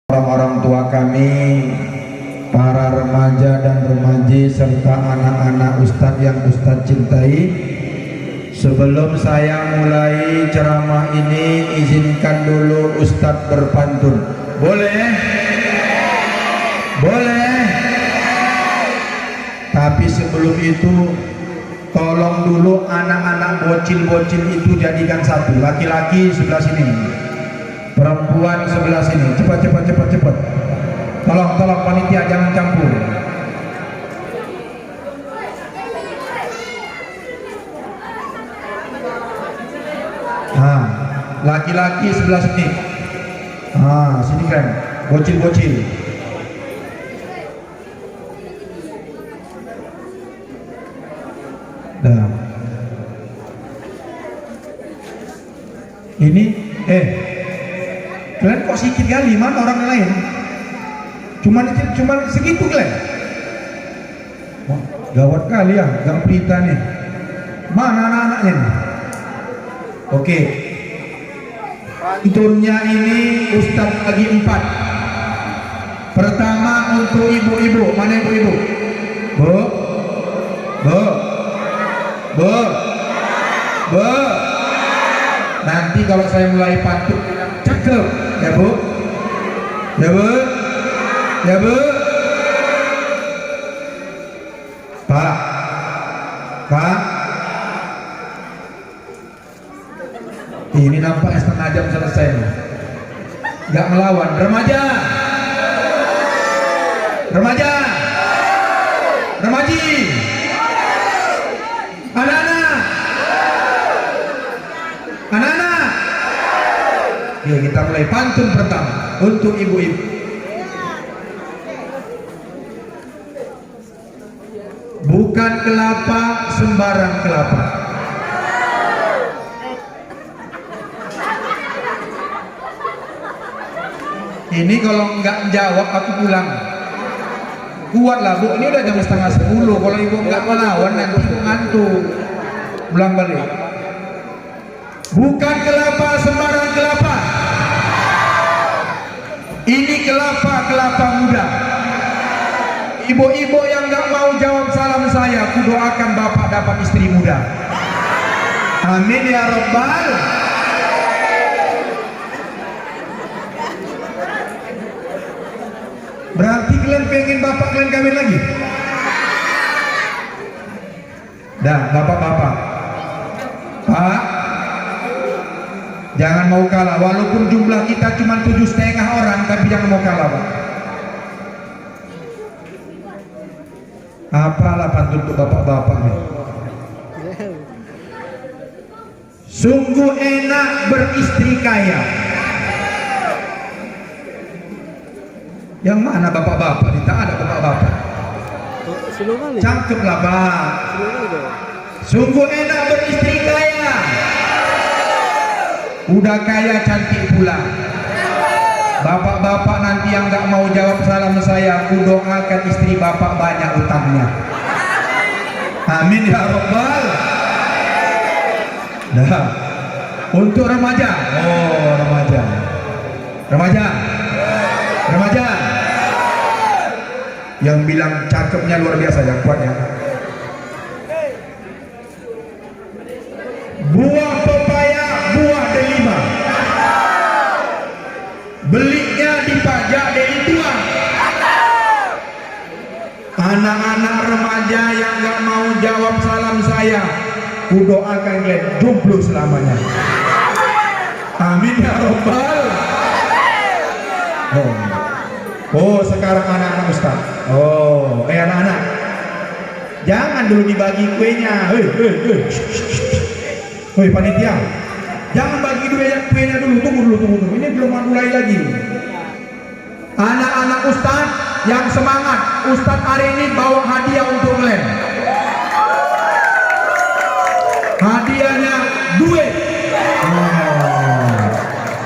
orang-orang tua kami, para remaja dan remaji serta anak-anak Ustadz yang Ustadz cintai. Sebelum saya mulai ceramah ini, izinkan dulu Ustadz berpantun. Boleh? Boleh? Tapi sebelum itu tolong dulu anak-anak bocil-bocil itu jadikan satu. Laki-laki sebelah sini, perempuan sebelah sini. Cepat. Tolong panitia jangan campur. Laki-laki sebelah sini. Sini kan, bocil-bocil. Dah. Ini, kalian kok sedikit kali, mana orang lain? Cuman segitu kalian. Wah, gawat kali ya, gak berita nih. Mana anak-anaknya nih? Oke. Tunnya ini Ustadz bagi 4. Pertama untuk ibu-ibu. Mana ibu-ibu? Bu. Nanti kalau saya mulai pantun, cakep, ya bu? Ya bu? Pak. Ini nampaknya setengah jam selesai nih. Gak melawan. Remaji, anak-anak. Ya, kita mulai pantun pertama untuk ibu-ibu. Bukan kelapa sembarang kelapa. Ini kalau nggak jawab aku pulang. Kuatlah bu, ini udah jam 9:30. Kalau ibu nggak melawan nanti ibu ngantuk. Pulang balik. Bukan kelapa sembarang kelapa. Ini kelapa muda. Ibu-ibu yang nggak mau jawab salam saya, aku doakan bapak dapat istri muda. Amin ya Rabbal. Berarti kalian pengen bapak kalian kawin lagi? Dah, bapak-bapak. Pak, jangan mau kalah. Walaupun jumlah kita cuma 7,5 orang, tapi jangan mau kalah, Pak. Apalah pantun untuk bapak-bapak nih. Sungguh enak beristri kaya. Yang mana bapak-bapak? Tak ada bapak-bapak. Cakep lah Pak. Sungguh enak beristri kaya. Udah kaya cantik pula. Bapak-bapak nanti yang gak mau jawab salam saya, aku doakan istri bapak banyak utangnya. Amin ya Rabbal. Dah. Untuk remaja. Remaja. Yang bilang cakepnya luar biasa, yang kuatnya. Buah pepaya, buah delima. Belinya dipajak dari tua. Anak-anak remaja yang gak mau jawab salam saya, ku doakan kalian jomblo selamanya. Amin ya Rabbal. Oh, sekarang anak-anak Ustaz. Anak-anak, jangan dulu dibagi kuenya. Hei panitia, jangan bagi kuenya dulu. Tunggu dulu. Ini belum mulai lagi. Anak-anak Ustaz yang semangat, Ustaz hari ini bawa hadiah untuk kalian. Hadiahnya duit.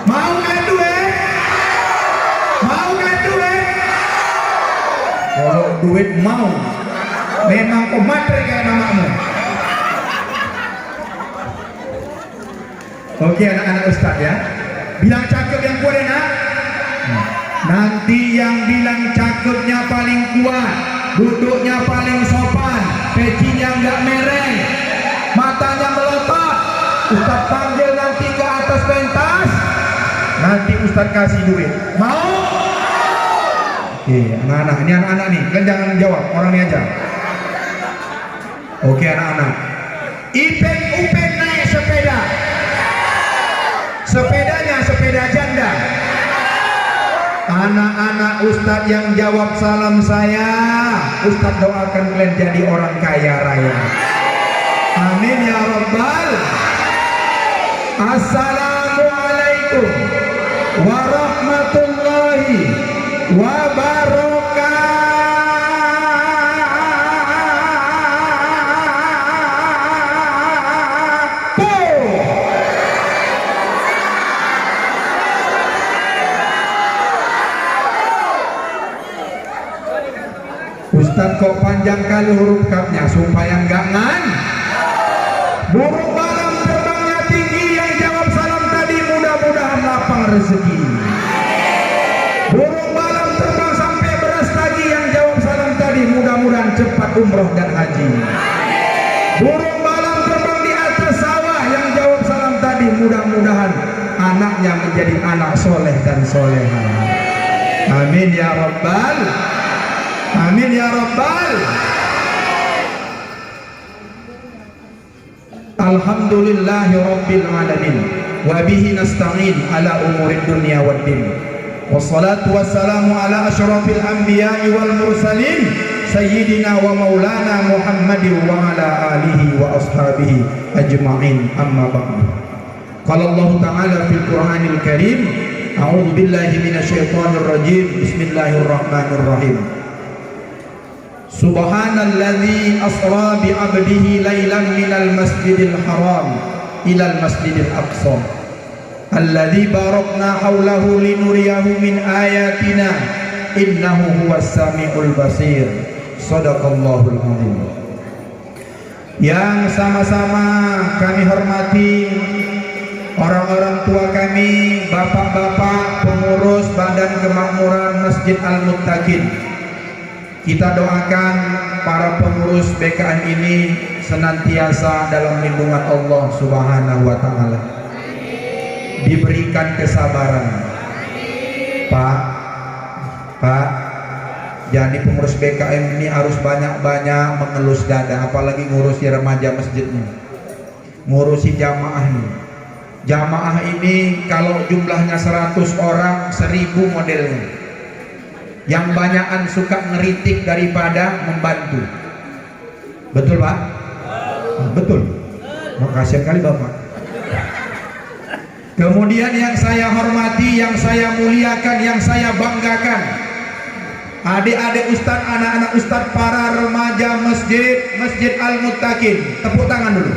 Mau kan duit? Kalau duit mau, memang kau matre kayak mamamu. Oke anak-anak Ustaz ya, bilang cakep yang kuat nak. Nanti yang bilang cakepnya paling kuat, duduknya paling sopan, pecinya nggak mereng, matanya melotot, Ustaz panggil nanti ke atas pentas, nanti Ustaz kasih duit. Mau? Oke, anak-anak, ini anak-anak nih, kalian jangan jawab, orang ini aja. Oke anak-anak, Ipek naik sepeda, sepedanya sepeda janda. Anak-anak Ustadz yang jawab salam saya, Ustadz doakan kalian jadi orang kaya raya. Amin ya Rabbal. Assalamualaikum warahmatullahi wabarakatuh. Ustaz kok panjang kali huruf kapnya supaya enggak ngan. Burung malam terbangnya tinggi, yang jawab salam tadi mudah-mudahan lapang rezeki. Burung malam terbang sampai beras tadi, yang jawab salam tadi mudah-mudahan cepat umroh dan haji. Burung malam terbang di atas sawah, yang jawab salam tadi mudah-mudahan anaknya menjadi anak soleh dan soleha. Amin ya Rabbal. Amin ya Rabbal. Alhamdulillahi Rabbil Alamin, wa bihi nasta'in ala umurid dunya waddin, wassalatu wassalamu ala ashrafil anbiya'i wal mursalin, sayyidina wa maulana Muhammadin wa ala alihi wa ashabihi ajma'in, amma ba'du. Qala Allah ta'ala fil Qur'anil Karim, a'udzu billahi minasyaitonir rajim, bismillahirrahmanirrahim. Subhanalladzi asra bi 'abdihi lailan minal masjidil haram ilal masjidil aqsa alladzi barakna haulahu linuriyahu min ayatina innahu huwas samiul basir. Shadaqallahul azim. Yang sama-sama kami hormati orang-orang tua kami, bapak-bapak pengurus Badan Kemakmuran Masjid Al-Muttaqin. Kita doakan para pengurus BKM ini senantiasa dalam lindungan Allah Subhanahu wa ta'ala, diberikan kesabaran. Pak, jadi pengurus BKM ini harus banyak-banyak mengelus dada, apalagi ngurusi remaja masjidnya, ngurusi jamaah ini. Jamaah ini kalau jumlahnya 100 orang, 1000 modelnya. Yang banyakan suka ngeritik daripada membantu. Betul Pak? Betul. Makasih sekali Bapak. Kemudian yang saya hormati, yang saya muliakan, yang saya banggakan, adik-adik Ustadz, anak-anak Ustadz, para remaja Masjid Al-Muttaqin. Tepuk tangan dulu.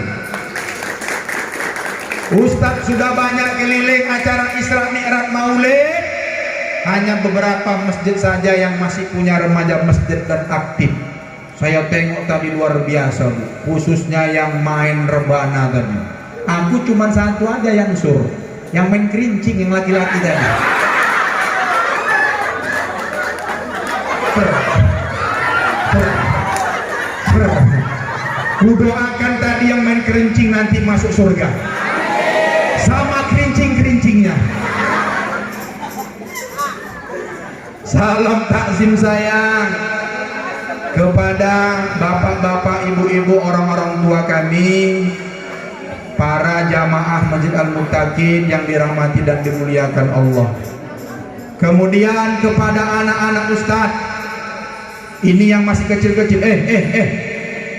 Ustadz sudah banyak keliling acara Isra Mi'raj Maulid. Hanya beberapa masjid saja yang masih punya remaja masjid dan aktif. Saya tengok tadi luar biasa Bu, khususnya yang main rebana tadi. Aku cuma satu aja yang sur, yang main kerincing, yang laki-laki tadi. Kudoakan tadi yang main kerincing nanti masuk surga sama kerincing-kerincingnya. Salam takzim saya kepada bapak-bapak, ibu-ibu, orang-orang tua kami, para jamaah Masjid Al-Muttaqin yang dirahmati dan dimuliakan Allah. Kemudian kepada anak-anak Ustadz ini yang masih kecil-kecil,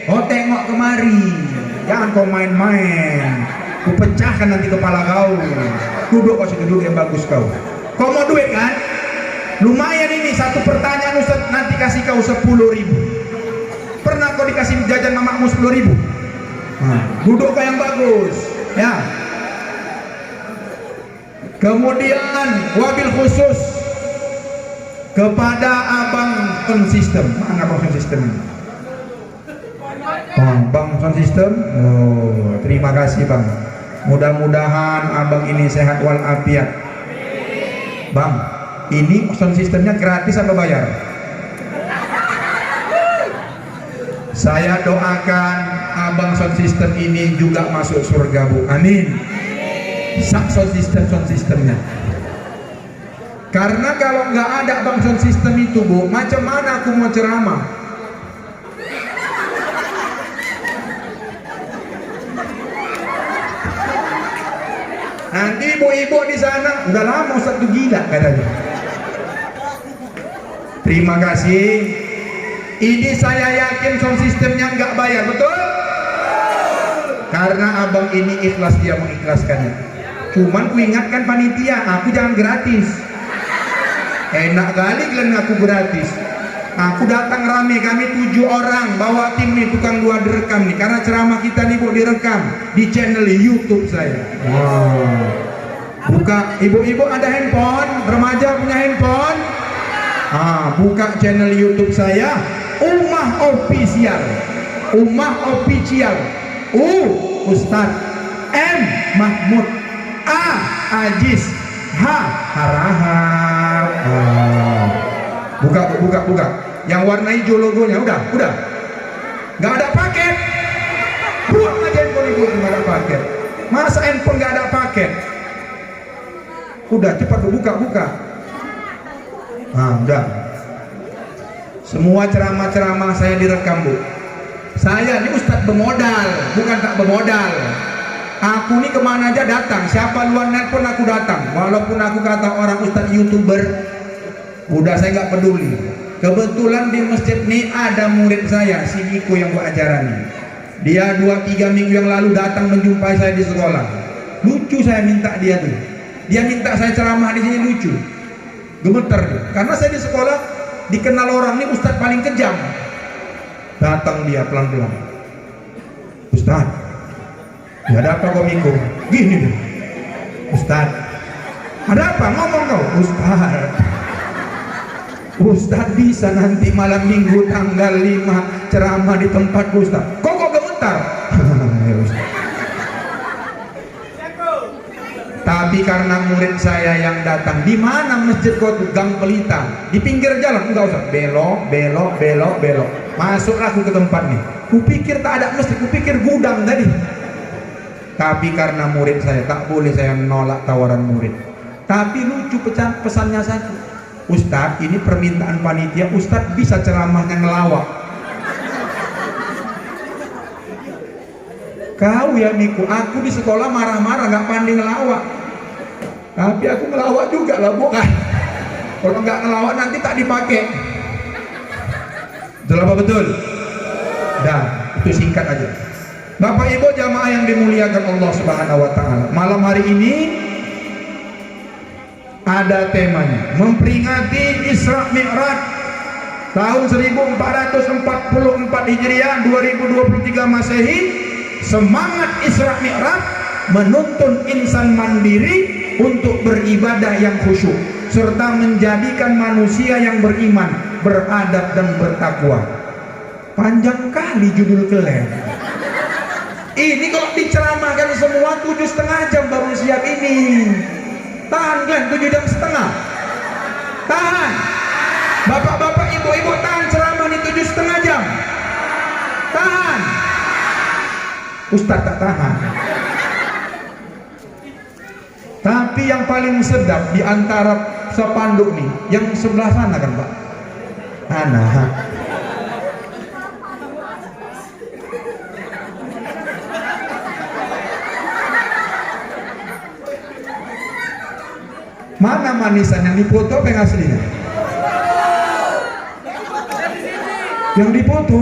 oh tengok kemari, jangan kau main-main, ku pecahkan nanti kepala kau. Duduk kau, duduk yang bagus kau. Kau mau duit kan? Lumayan ini, satu pertanyaan Ustaz nanti kasih kau 10.000. Pernah kau dikasih jajan mamamu 10.000? Duduk kau yang bagus ya. Kemudian wabil khusus kepada Abang Sound System. Mana Abang Sound System ini? Bang Sound System. Oh, terima kasih Bang. Mudah-mudahan Abang ini sehat walafiat. Bang, ini sound systemnya gratis apa bayar? Saya doakan abang sound system ini juga masuk surga, Bu. Amin. Sound systemnya. Karena kalau nggak ada bang sound system itu, Bu, macam mana aku mau ceramah? Nanti ibu-ibu di sana udah lama satu gila katanya. Terima kasih. Ini saya yakin sound systemnya nggak bayar, betul? Karena abang ini ikhlas, dia mengikhlaskannya. Cuman ku ingatkan panitia, aku jangan gratis. Enak kali kalian aku gratis. Aku datang rame, kami 7 orang, bawa tim nih, tukang 2 direkam nih. Karena ceramah kita nih, Bu, direkam di channel YouTube saya. Wow. Buka, ibu-ibu ada handphone, remaja punya handphone. Buka channel YouTube saya, Ummah Official. Ummah Official. Ustaz M Mahmud, A Aziz, H Harahap. Buka. Yang warna hijau logonya udah. Nggak ada paket. Buang aja handphone ibu, nggak ada paket. Masa handphone nggak ada paket? Udah cepat buka. Udah. Semua ceramah-ceramah saya direkam, Bu. Saya ini ustadz bermodal, bukan tak bermodal. Aku ini kemana aja datang, siapa luar nelpon aku datang. Walaupun aku kata orang ustadz YouTuber, udah saya nggak peduli. Kebetulan di masjid ini ada murid saya, si Niko yang buat acara nih. Dia 2-3 minggu yang lalu datang menjumpai saya di sekolah. Lucu saya minta dia tuh. Dia minta saya ceramah di sini, lucu. Gemeter tuh. Karena saya di sekolah dikenal orang ini ustadz paling kejam. Datang dia pelan-pelan. Ustadz, ya ada apa kau Miko? Gini deh. Ustadz, ada apa? Ngomong kau. Ustadz bisa nanti malam minggu tanggal 5 ceramah di tempat Ustadz. Kok gemetar? Tapi karena murid saya yang datang, di mana masjid kau tuh? Gang Pelita, di pinggir jalan. Enggak usah belok. Masuklah aku ke tempat nih. Kupikir tak ada masjid, kupikir gudang tadi. Tapi karena murid saya, tak boleh saya nolak tawaran murid. Tapi lucu pesannya satu. Ustadz, ini permintaan panitia, Ustadz bisa ceramahnya ngelawak. Kau ya Miku, aku di sekolah marah-marah gak pandai ngelawak. Tapi aku ngelawak juga lah, bukan? Kalau nggak ngelawak nanti tak dipakai. Betul apa betul? Dah, itu singkat aja. Bapak Ibu jamaah yang dimuliakan Allah Subhanahu wa taala. Malam hari ini ada temanya, memperingati Isra Mi'raj tahun 1444 Hijriah, 2023 Masehi. Semangat Isra Mi'raj menuntun insan mandiri untuk beribadah yang khusyuk serta menjadikan manusia yang beriman, beradab dan bertakwa. Panjang kali judul kalian. Ini kalau diceramahkan semua 7,5 jam baru siap ini. Tahan kan 7 jam setengah. Tahan. Bapak-bapak, ibu-ibu tahan ceramah ini 7,5 jam. Tahan. Ustaz tak tahan. Tapi yang paling sedap di antara sepanduk nih, yang sebelah sana kan Pak? Mana manisan yang dipoto apa yang aslinya? Yang dipoto.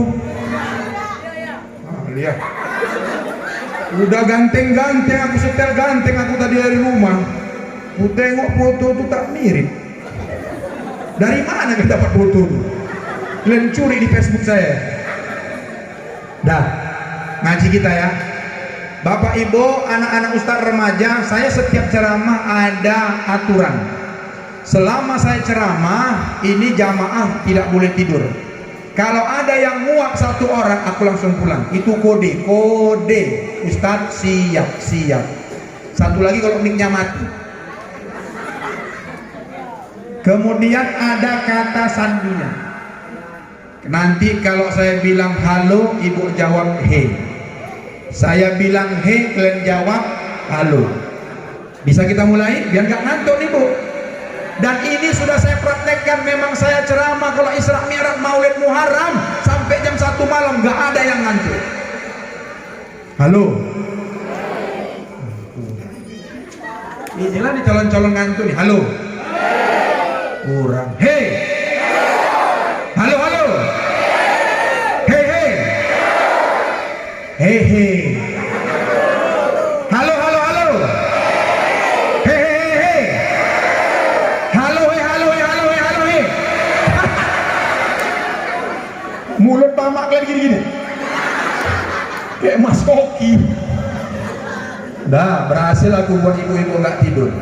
Lihat. Udah ganteng-ganteng aku, setel ganteng aku tadi dari rumah. Aku tengok foto itu tak mirip. Dari mana kita dapat foto itu? Kalian curi di Facebook saya. Dah, ngaji kita ya. Bapak Ibu, anak-anak ustaz remaja, saya setiap ceramah ada aturan. Selama saya ceramah, ini jamaah tidak boleh tidur. Kalau ada yang muak 1 orang, aku langsung pulang. Itu kode. Ustaz siap. Satu lagi kalau mic-nya mati. Kemudian ada kata sandinya. Nanti kalau saya bilang halo, ibu jawab he. Saya bilang he, kalian jawab halo. Bisa kita mulai? Biar nggak ngantuk nih bu. Dan ini sudah saya praktekkan. Memang saya ceramah kalau Isra Mi'raj Maulid Muharram sampai jam 1 malam, nggak ada yang ngantuk. Halo. Inilah nih calon-calon ngantuk nih. Halo. Kurang. Hei. Halo, halo. Hei, hei. Hei, hei. Halo, halo, halo. Hei, hei, hei. Halo, hei, halo, hei, halo, hei, halo, hei. Mulut pamak lagi gini-gini. Kayak Mas Koki. Dah, berhasil aku buat ibu-ibu nggak tidur.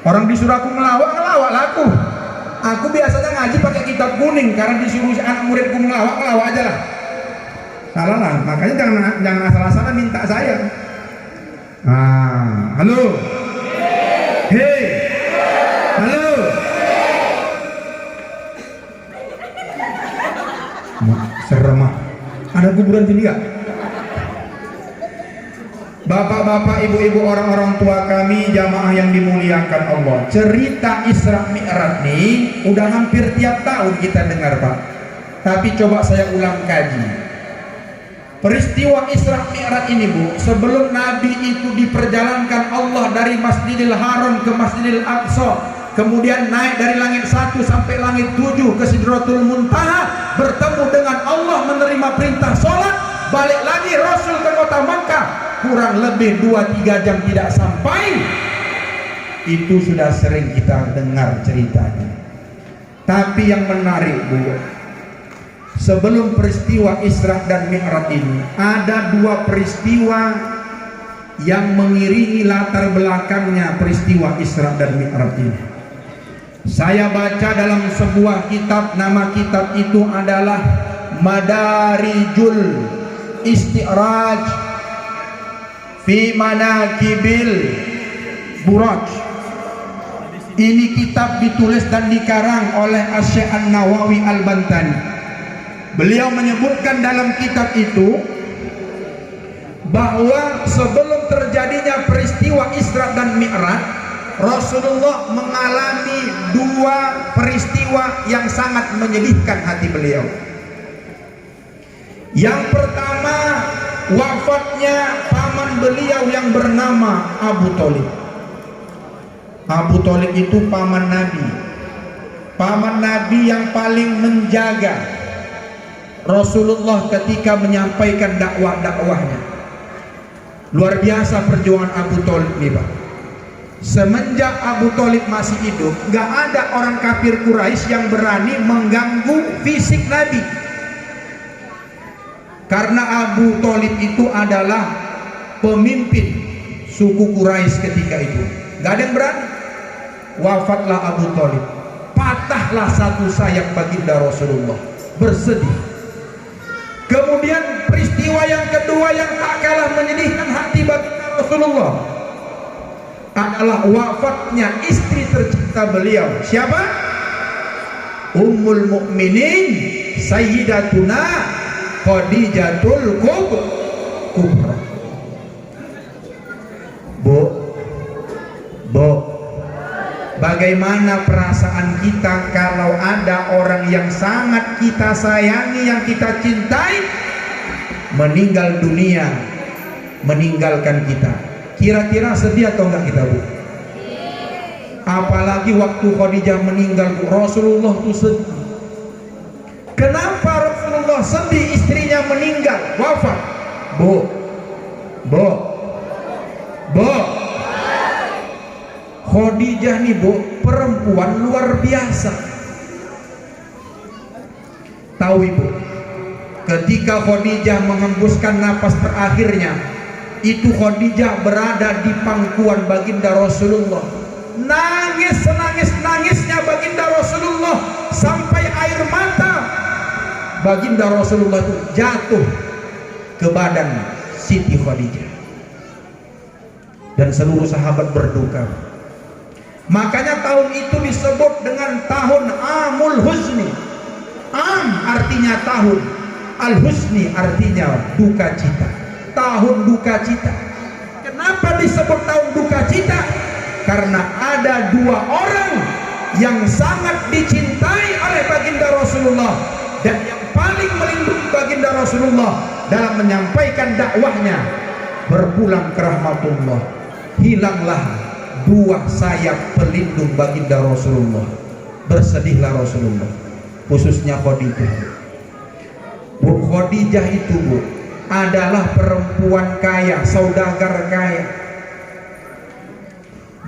Orang disuruh aku ngelawak, ngelawak lah aku. Aku biasanya ngaji pakai kitab kuning, karena disuruh anak muridku ngelawak, ngelawak aja lah. Salah lah, makanya jangan asal-asalan minta saya. Halo. Hei. Halo. Serem ah. Ada kuburan sini nggak? Bapak-bapak, ibu-ibu, orang-orang tua kami, jamaah yang dimuliakan Allah. Cerita Isra Mi'raj nih udah hampir tiap tahun kita dengar Pak. Tapi coba saya ulang kaji. Peristiwa Isra Mi'raj ini Bu, sebelum Nabi itu diperjalankan Allah dari Masjidil Haram ke Masjidil Aqsa, kemudian naik dari langit 1 sampai langit 7 ke Sidratul Muntaha, bertemu dengan Allah, menerima perintah sholat, balik lagi Rasul ke kota Makkah, kurang lebih 2-3 jam tidak sampai. Itu sudah sering kita dengar ceritanya. Tapi yang menarik Bu, sebelum peristiwa Isra dan Mi'raj ini, ada 2 peristiwa yang mengiringi latar belakangnya peristiwa Isra dan Mi'raj ini. Saya baca dalam sebuah kitab, nama kitab itu adalah Madarijul Isti'raj fi Manaqibil Buraj. Ini kitab ditulis dan dikarang oleh Asy-Syaikh An-Nawawi Al-Bantani. Beliau menyebutkan dalam kitab itu bahwa sebelum terjadinya peristiwa Isra dan Mi'raj, Rasulullah mengalami 2 peristiwa yang sangat menyedihkan hati beliau. Yang pertama, wafatnya paman beliau yang bernama Abu Thalib. Abu Thalib itu paman Nabi. Paman Nabi yang paling menjaga Rasulullah ketika menyampaikan dakwah-dakwahnya. Luar biasa perjuangan Abu Thalib nih Pak. Semenjak Abu Thalib masih hidup, gak ada orang kafir Quraisy yang berani mengganggu fisik Nabi. Karena Abu Thalib itu adalah pemimpin suku Quraisy ketika itu. Gak ada yang berani. Wafatlah Abu Thalib. Patahlah satu sayap baginda Rasulullah. Bersedih. Kemudian peristiwa yang kedua yang tak kalah menyedihkan hati baginda Rasulullah adalah wafatnya istri tercinta beliau. Siapa? Ummul Mukminin Sayyidatuna Khadijatul Kubra. Bu, bagaimana perasaan kita kalau ada orang yang sangat kita sayangi, yang kita cintai, meninggal dunia, meninggalkan kita? Kira-kira sedih atau enggak kita Bu? Apalagi waktu Khadijah meninggal Bu, Rasulullah itu sedih. Kenapa Rasulullah sedih istrinya meninggal, wafat? Bu, Khadijah nih Bu, perempuan luar biasa. Tahu Ibu, ketika Khadijah menghembuskan napas terakhirnya, itu Khadijah berada di pangkuan baginda Rasulullah. Nangis senangis-nangisnya baginda Rasulullah sampai air mata baginda Rasulullah itu jatuh ke badan Siti Khadijah. Dan seluruh sahabat berduka. Makanya tahun itu disebut dengan tahun Amul Huzni. Am artinya tahun, Al-Huzni artinya duka cita. Tahun duka cita. Kenapa disebut tahun duka cita? Karena ada dua orang yang sangat dicintai oleh baginda Rasulullah dan yang paling melindungi baginda Rasulullah dalam menyampaikan dakwahnya, berpulang ke rahmatullah. Hilanglah dua sayap pelindung baginda Rasulullah. Bersedihlah Rasulullah, khususnya Khadijah. Bu, Khadijah itu, Bu, adalah perempuan kaya, saudagar kaya.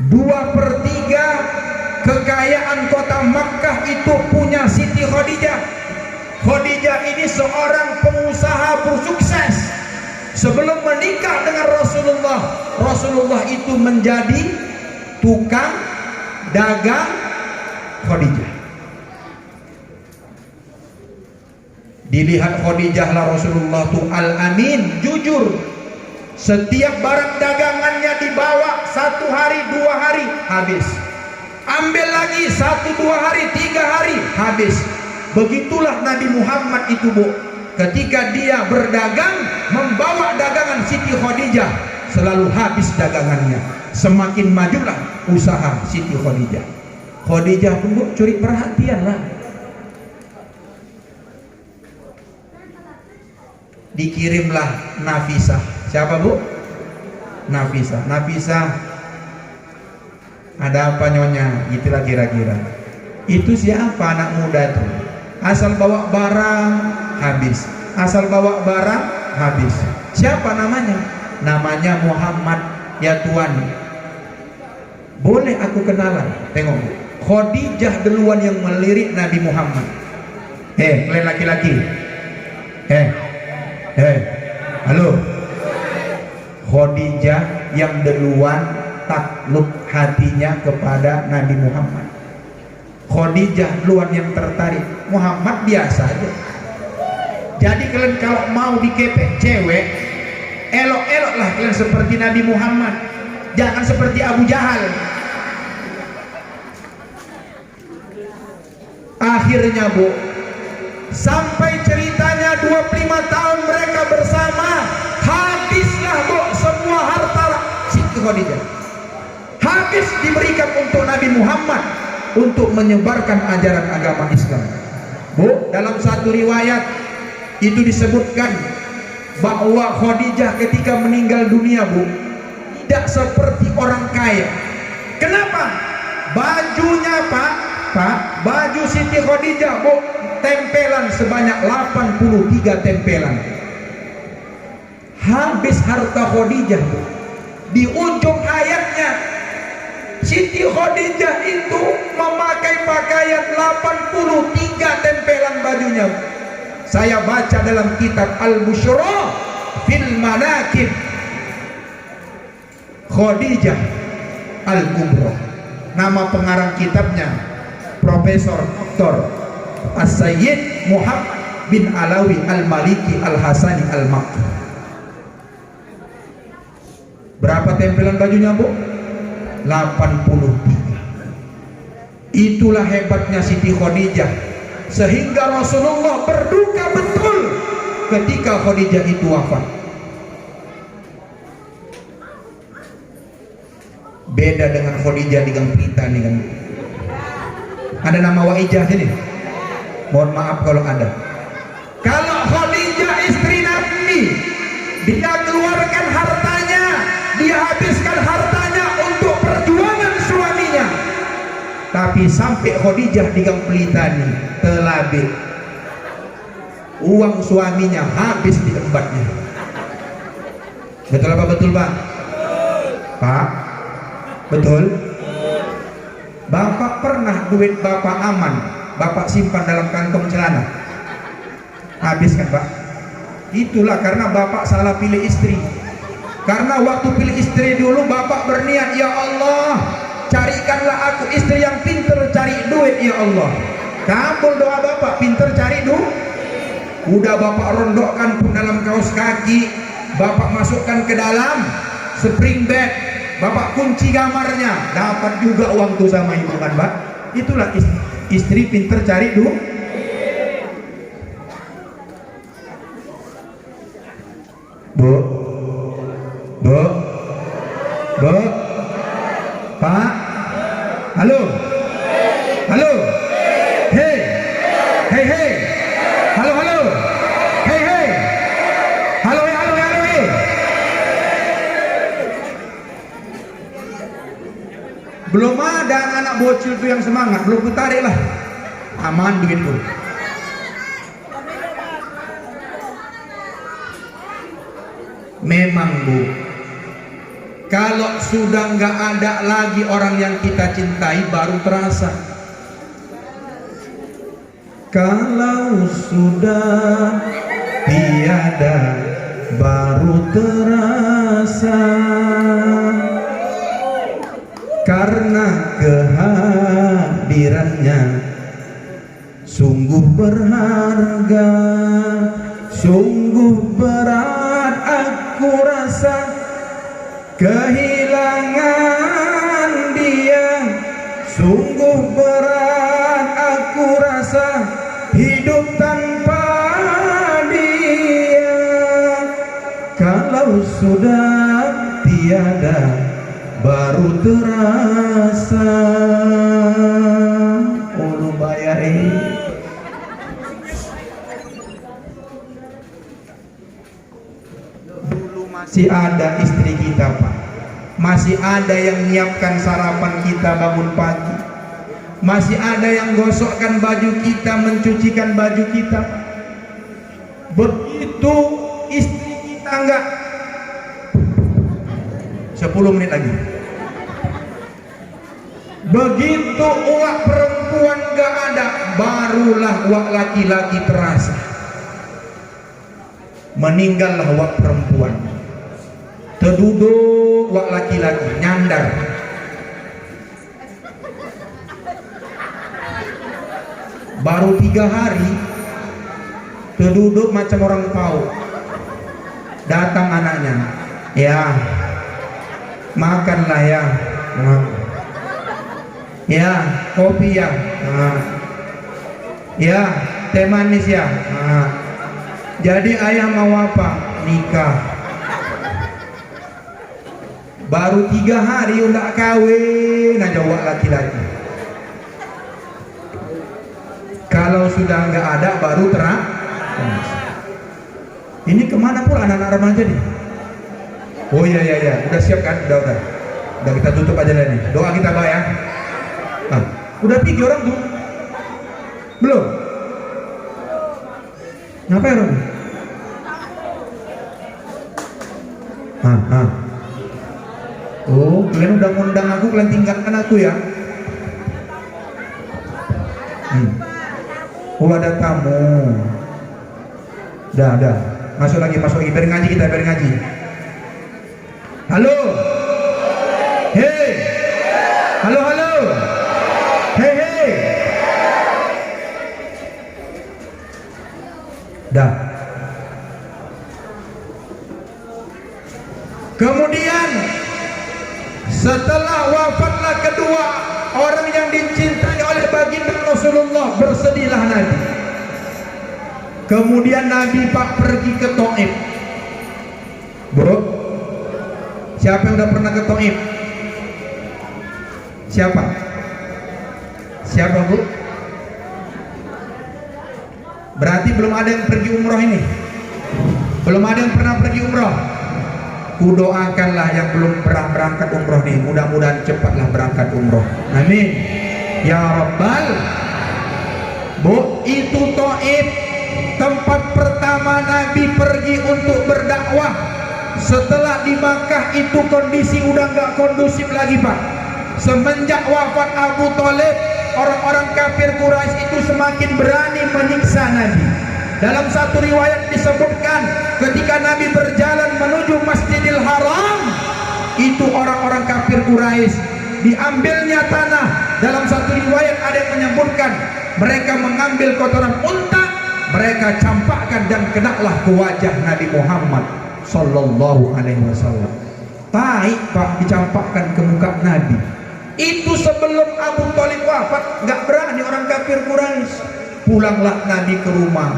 2/3 kekayaan kota Makkah itu punya Siti Khadijah. Khadijah ini seorang pengusaha bersukses. Sebelum menikah dengan Rasulullah, Rasulullah itu menjadi tukang dagang Khadijah. Dilihat Khadijah lah Rasulullah tuh al-amin, jujur. Setiap barang dagangannya dibawa 1 hari 2 hari habis, ambil lagi 1 2 hari 3 hari habis. Begitulah Nabi Muhammad itu, Bu. Ketika dia berdagang membawa dagangan Siti Khadijah, selalu habis dagangannya. Semakin majulah usaha Siti Khadijah. Khadijah pun, Bu, curi perhatian lah. Dikirimlah Nafisah. Siapa, Bu? Nafisah. Nafisah, ada apa nyonya? Itulah kira-kira. Itu siapa anak muda tuh? Asal bawa barang habis, asal bawa barang habis. Siapa namanya? Namanya Muhammad. Ya Tuan, boleh aku kenalan? Tengok, Khadijah duluan yang melirik Nabi Muhammad. Kalian laki-laki, halo. Khadijah yang duluan takluk hatinya kepada Nabi Muhammad. Khadijah duluan yang tertarik. Muhammad biasa aja. Jadi kalian kalau mau dikepek cewek, elok-eloklah kalian seperti Nabi Muhammad, jangan seperti Abu Jahal. Akhirnya, Bu, sampai ceritanya 25 tahun mereka bersama, habislah, Bu, semua harta Siti Khadijah. Habis diberikan untuk Nabi Muhammad untuk menyebarkan ajaran agama Islam. Bu, dalam satu riwayat itu disebutkan bahwa Khadijah ketika meninggal dunia, Bu, tidak seperti orang kaya. Kenapa? Bajunya, Pak, baju Siti Khadijah, Bu, tempelan sebanyak 83 tempelan. Habis harta Khadijah, Bu. Di ujung ayatnya, Siti Khadijah itu memakai pakaian 83 tempelan bajunya. Saya baca dalam kitab Al-Busyra fil Manaqib Khadijah Al-Kubra. Nama pengarang kitabnya Profesor Dr. As-Sayyid Muhammad bin Alawi Al-Maliki Al-Hasani Al-Makki. Berapa tempelan bajunya, Bu? 83. Itulah hebatnya Siti Khadijah, sehingga Rasulullah berduka betul ketika Khadijah itu wafat. Beda dengan Khadijah di Gang Prita nih kan. Ada nama Waijah sini? Mohon maaf kalau ada. Kalau Khadijah istri Nabi, dia keluarkan hartanya, dia habiskan hartanya untuk perjuangan suaminya. Tapi sampai Khadijah di Gang Pelita nih, telabik, uang suaminya habis di tempatnya. Betul apa betul, Pak? Pak, betul? Bapak pernah duit Bapak aman, Bapak simpan dalam kantong celana, habis kan, Pak? Itulah karena Bapak salah pilih istri. Karena waktu pilih istri dulu Bapak berniat, ya Allah, carikanlah aku istri yang pintar cari duit, ya Allah. Kabul doa Bapak, pintar cari duit. Udah Bapak rondokkan pun dalam kaos kaki, Bapak masukkan ke dalam spring bed, bapak kunci kamarnya, dapat juga uang tuh sama ibu kan Pak. Itulah istri pinter cari duit. Bu, bu, bu, Pak, halo, halo, hei, hei, hei, halo, halo, hei, hei, halo, halo, halo, hei. Belum ada anak bocil tuh yang semangat, belum kutarik lah, aman duitku. Memang Bu, kalau sudah nggak ada lagi orang yang kita cintai baru terasa. Kalau sudah tiada baru terasa, karena kehadirannya sungguh berharga, sungguh berat aku rasa kehilangan dia, sungguh berat aku rasa hidup tanpa dia. Kalau sudah tiada baru terasa. Ulu bayai. Masih ada istri kita Pak, masih ada yang menyiapkan sarapan kita bangun pagi, masih ada yang gosokkan baju kita, mencucikan baju kita. Begitu istri kita enggak, 10 menit lagi, begitu uak perempuan enggak ada, barulah uak laki-laki terasa. Meninggallah uak perempuan, terduduk wak laki-laki nyandar. Baru 3 hari terduduk macam orang tahu. Datang anaknya, ya makanlah ya, ya kopi ya, ya teh manis ya. Jadi ayah mau apa? Nikah. Baru 3 hari udah kawin aja wak laki-laki. Kalau sudah nggak ada baru terang. Ini kemana pula anak-anak remaja nih? Oh iya iya iya, udah siap kan? Udah kita tutup aja lah nih. Doa kita Pak ya. Nah, udah pergi orang tuh? Belum? Ngapain orang? Oh, kalian udah ngundang aku, kalian tinggalkan aku ya? Oh, ada tamu. Dah. Masuk lagi. Biar ngaji kita, biar ngaji. Halo. Hei. Halo. Hei. Dah. Kemudian setelah wafatlah kedua orang yang dicintai oleh baginda Rasulullah, bersedihlah Nabi. Kemudian Nabi Pak pergi ke Taif. Bro, siapa yang udah pernah ke Taif? Siapa Bu? Berarti belum ada yang pergi umroh ini. Belum ada yang pernah pergi umroh. Kudoakanlah yang belum pernah berangkat umroh nih, mudah-mudahan cepatlah berangkat umroh. Amin ya Rabbal. Bu, itu Taif tempat pertama Nabi pergi untuk berdakwah. Setelah di Makkah itu kondisi udah nggak kondusif lagi Pak. Semenjak wafat Abu Thalib, orang-orang kafir Quraisy itu semakin berani menyiksa Nabi. Dalam satu riwayat disebutkan ketika Nabi berjalan menuju Masjidil Haram, itu orang-orang kafir Quraisy diambilnya tanah. Dalam satu riwayat ada yang menyebutkan mereka mengambil kotoran unta, mereka campakkan dan kenalah ke wajah Nabi Muhammad sallallahu alaihi wasallam. Tai Pak dicampakkan ke muka Nabi. Itu sebelum Abu Thalib wafat, nggak berani orang kafir Quraisy. Pulanglah Nabi ke rumah,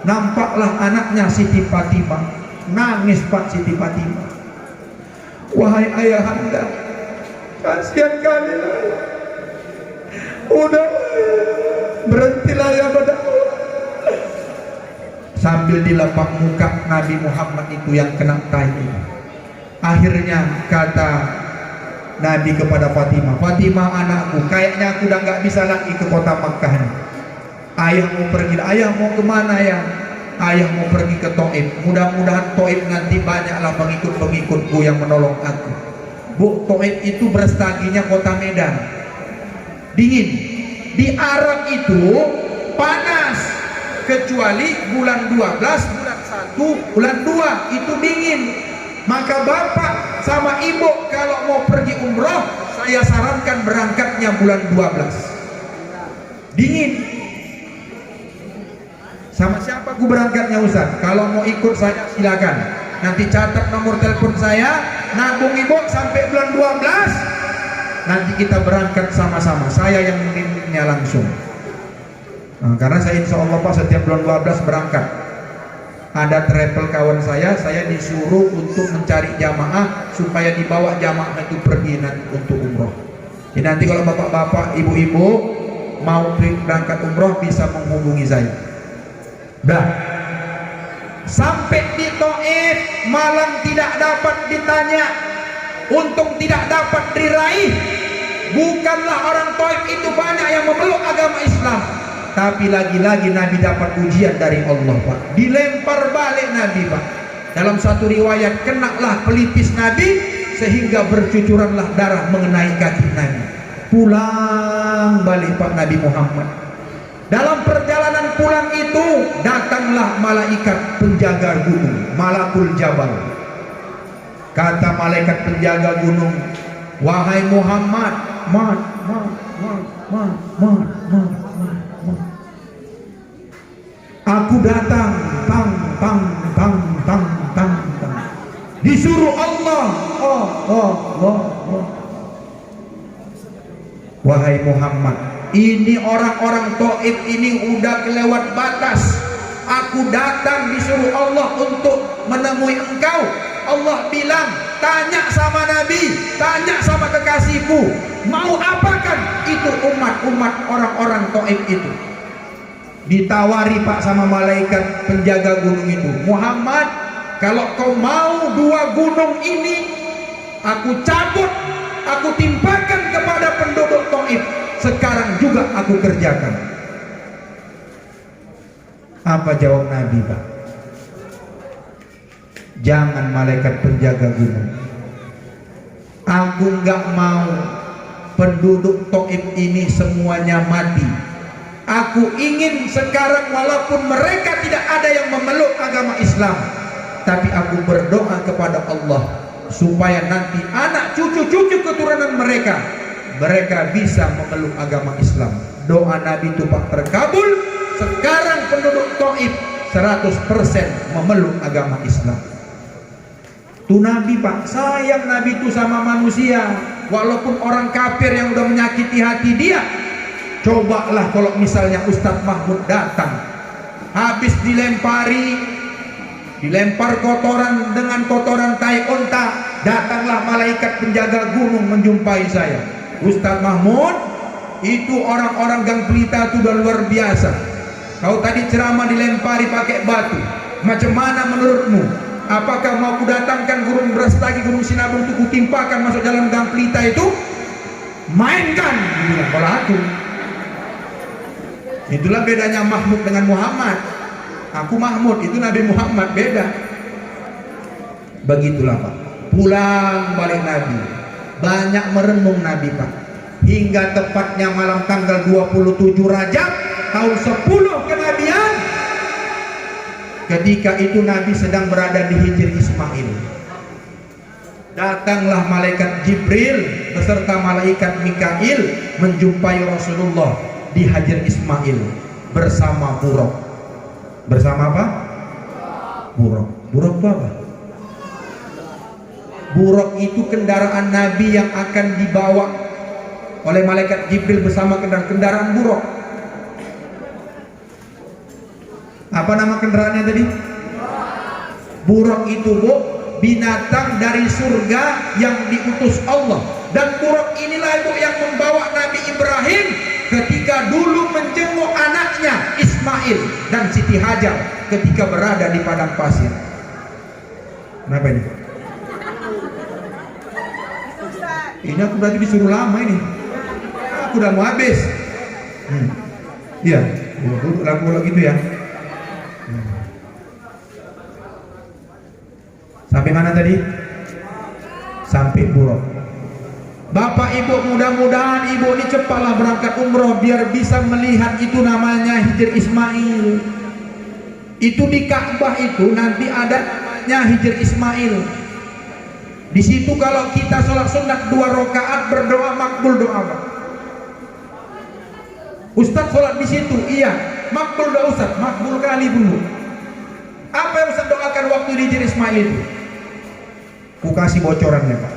nampaklah anaknya Siti Fatimah. Nangis Pak Siti Fatimah. Wahai ayahanda, kasihan kali lah. Udah, berhentilah ya berdakwah. Sambil dilepak muka Nabi Muhammad itu yang kena tai. Akhirnya kata Nabi kepada Fatimah, Fatimah anakku, kayaknya aku udah nggak bisa lagi ke kota Makkah nih. Ayah mau pergi, ayah mau kemana ya? Ayah mau pergi ke Taif. Mudah-mudahan Taif nanti banyaklah pengikut-pengikutku yang menolong aku. Bu, Taif itu berstaginya kota Medan, dingin. Di Arab itu panas, kecuali bulan 12, bulan 1, bulan 2 itu dingin. Maka bapak sama ibu kalau mau pergi umroh, saya sarankan berangkatnya bulan 12. Dingin. Sama siapa aku berangkatnya Ustaz? Kalau mau ikut saya silakan. Nanti catat nomor telepon saya, nabung ibu sampai bulan 12. Nanti kita berangkat sama-sama. Saya yang membimbingnya langsung. Nah, karena saya insya Allah Pak setiap bulan 12 berangkat. Ada travel kawan saya disuruh untuk mencari jamaah supaya dibawa jamaah itu pergi nanti untuk umroh. Jadi nanti kalau bapak-bapak, ibu-ibu mau berangkat umroh bisa menghubungi saya. Dah. Sampai di Taif, malam tidak dapat ditanya, untung tidak dapat diraih. Bukanlah orang Taif itu banyak yang memeluk agama Islam, tapi lagi-lagi Nabi dapat ujian dari Allah Pak. Dilempar balik Nabi Pak. Dalam satu riwayat kenalah pelipis Nabi sehingga bercucuranlah darah mengenai kaki Nabi. Pulang balik Pak Nabi Muhammad. Dalam perjalanan pulang itu datanglah malaikat penjaga gunung, Malakul Jabal. Kata malaikat penjaga gunung, wahai Muhammad, aku datang, disuruh Allah, wahai Muhammad, ini orang-orang Taif ini udah kelewat batas. Aku datang disuruh Allah untuk menemui engkau. Allah bilang, tanya sama Nabi, tanya sama kekasihku, mau apakan itu umat-umat orang-orang Taif itu. Ditawari Pak sama malaikat penjaga gunung itu, Muhammad, kalau kau mau 2 gunung ini aku cabut, aku timpakan kepada penduduk Taif, sekarang juga aku kerjakan. Apa jawab Nabi Pak? Jangan malaikat penjaga gunung, aku nggak mau penduduk Taif ini semuanya mati. Aku ingin sekarang walaupun mereka tidak ada yang memeluk agama Islam, tapi aku berdoa kepada Allah supaya nanti anak cucu-cucu keturunan mereka bisa memeluk agama Islam. Doa Nabi itu Pak terkabul. Sekarang penduduk Taif 100% memeluk agama Islam. Tuh Nabi Pak, sayang Nabi itu sama manusia. Walaupun orang kafir yang udah menyakiti hati dia. Cobalah kalau misalnya Ustadz Mahmud datang, habis dilempar kotoran dengan kotoran tai unta, datanglah malaikat penjaga gunung menjumpai saya. Ustadz Mahmud, itu orang-orang Gang Pelita itu udah luar biasa. Kau tadi ceramah dilempari pakai batu, macam mana menurutmu? Apakah mau kudatangkan Gunung Brastagi, Gunung Sinabung itu kutimpakan masuk dalam Gang Pelita itu? Mainkan, bilang kalau aku. Itulah bedanya Mahmud dengan Muhammad. Aku Mahmud, itu Nabi Muhammad, beda. Begitulah Pak. Pulang balik Nabi, banyak merenung Nabi Pak, hingga tepatnya malam tanggal 27 Rajab tahun 10 kenabian. Ketika itu Nabi sedang berada di Hijr Ismail. Datanglah malaikat Jibril beserta malaikat Mikail menjumpai Rasulullah di Hajar Ismail bersama Buraq. Bersama apa? Buraq. Buraq itu apa? Buraq itu kendaraan Nabi yang akan dibawa oleh malaikat Jibril bersama kendaraan buraq. Apa nama kendaraannya tadi? Buraq itu, Bu, binatang dari surga yang diutus Allah. Dan buraq inilah, Bu, yang membawa Nabi Ibrahim ketika dulu menjenguk anaknya Ismail dan Siti Hajar ketika berada di padang pasir. Kenapa ini? Ini aku berarti disuruh lama ini. Aku udah mau habis. Iya, duduk lagu gitu ya. Sampai mana tadi? Sampai buraq. Bapak Ibu, mudah-mudahan Ibu ini cepatlah berangkat umroh biar bisa melihat itu namanya Hijr Ismail. Itu di Ka'bah itu nanti ada namanya Hijr Ismail. Di situ kalau kita sholat sunat 2 rakaat berdoa makbul doa, Pak. Ustadz sholat di situ, iya, makbul doa Ustadz, makbul kali dulu. Apa yang Ustadz doakan waktu di Hijr Ismail itu? Ku kasih bocorannya, Pak.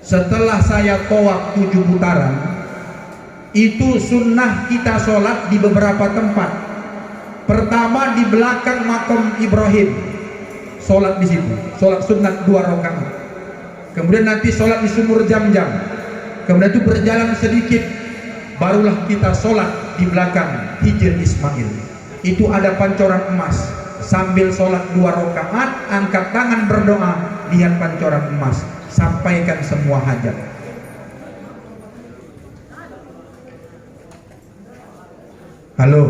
Setelah saya tawaf 7 putaran, itu sunnah kita sholat di beberapa tempat. Pertama di belakang makam Ibrahim, sholat di situ, sholat sunat 2 rakaat. Kemudian nanti sholat di sumur Jam-Jam. Kemudian itu berjalan sedikit, barulah kita sholat di belakang Hijr Ismail. Itu ada pancoran emas. Sambil sholat 2 rakaat, angkat tangan berdoa, lihat pancoran emas, sampaikan semua hajat. Halo,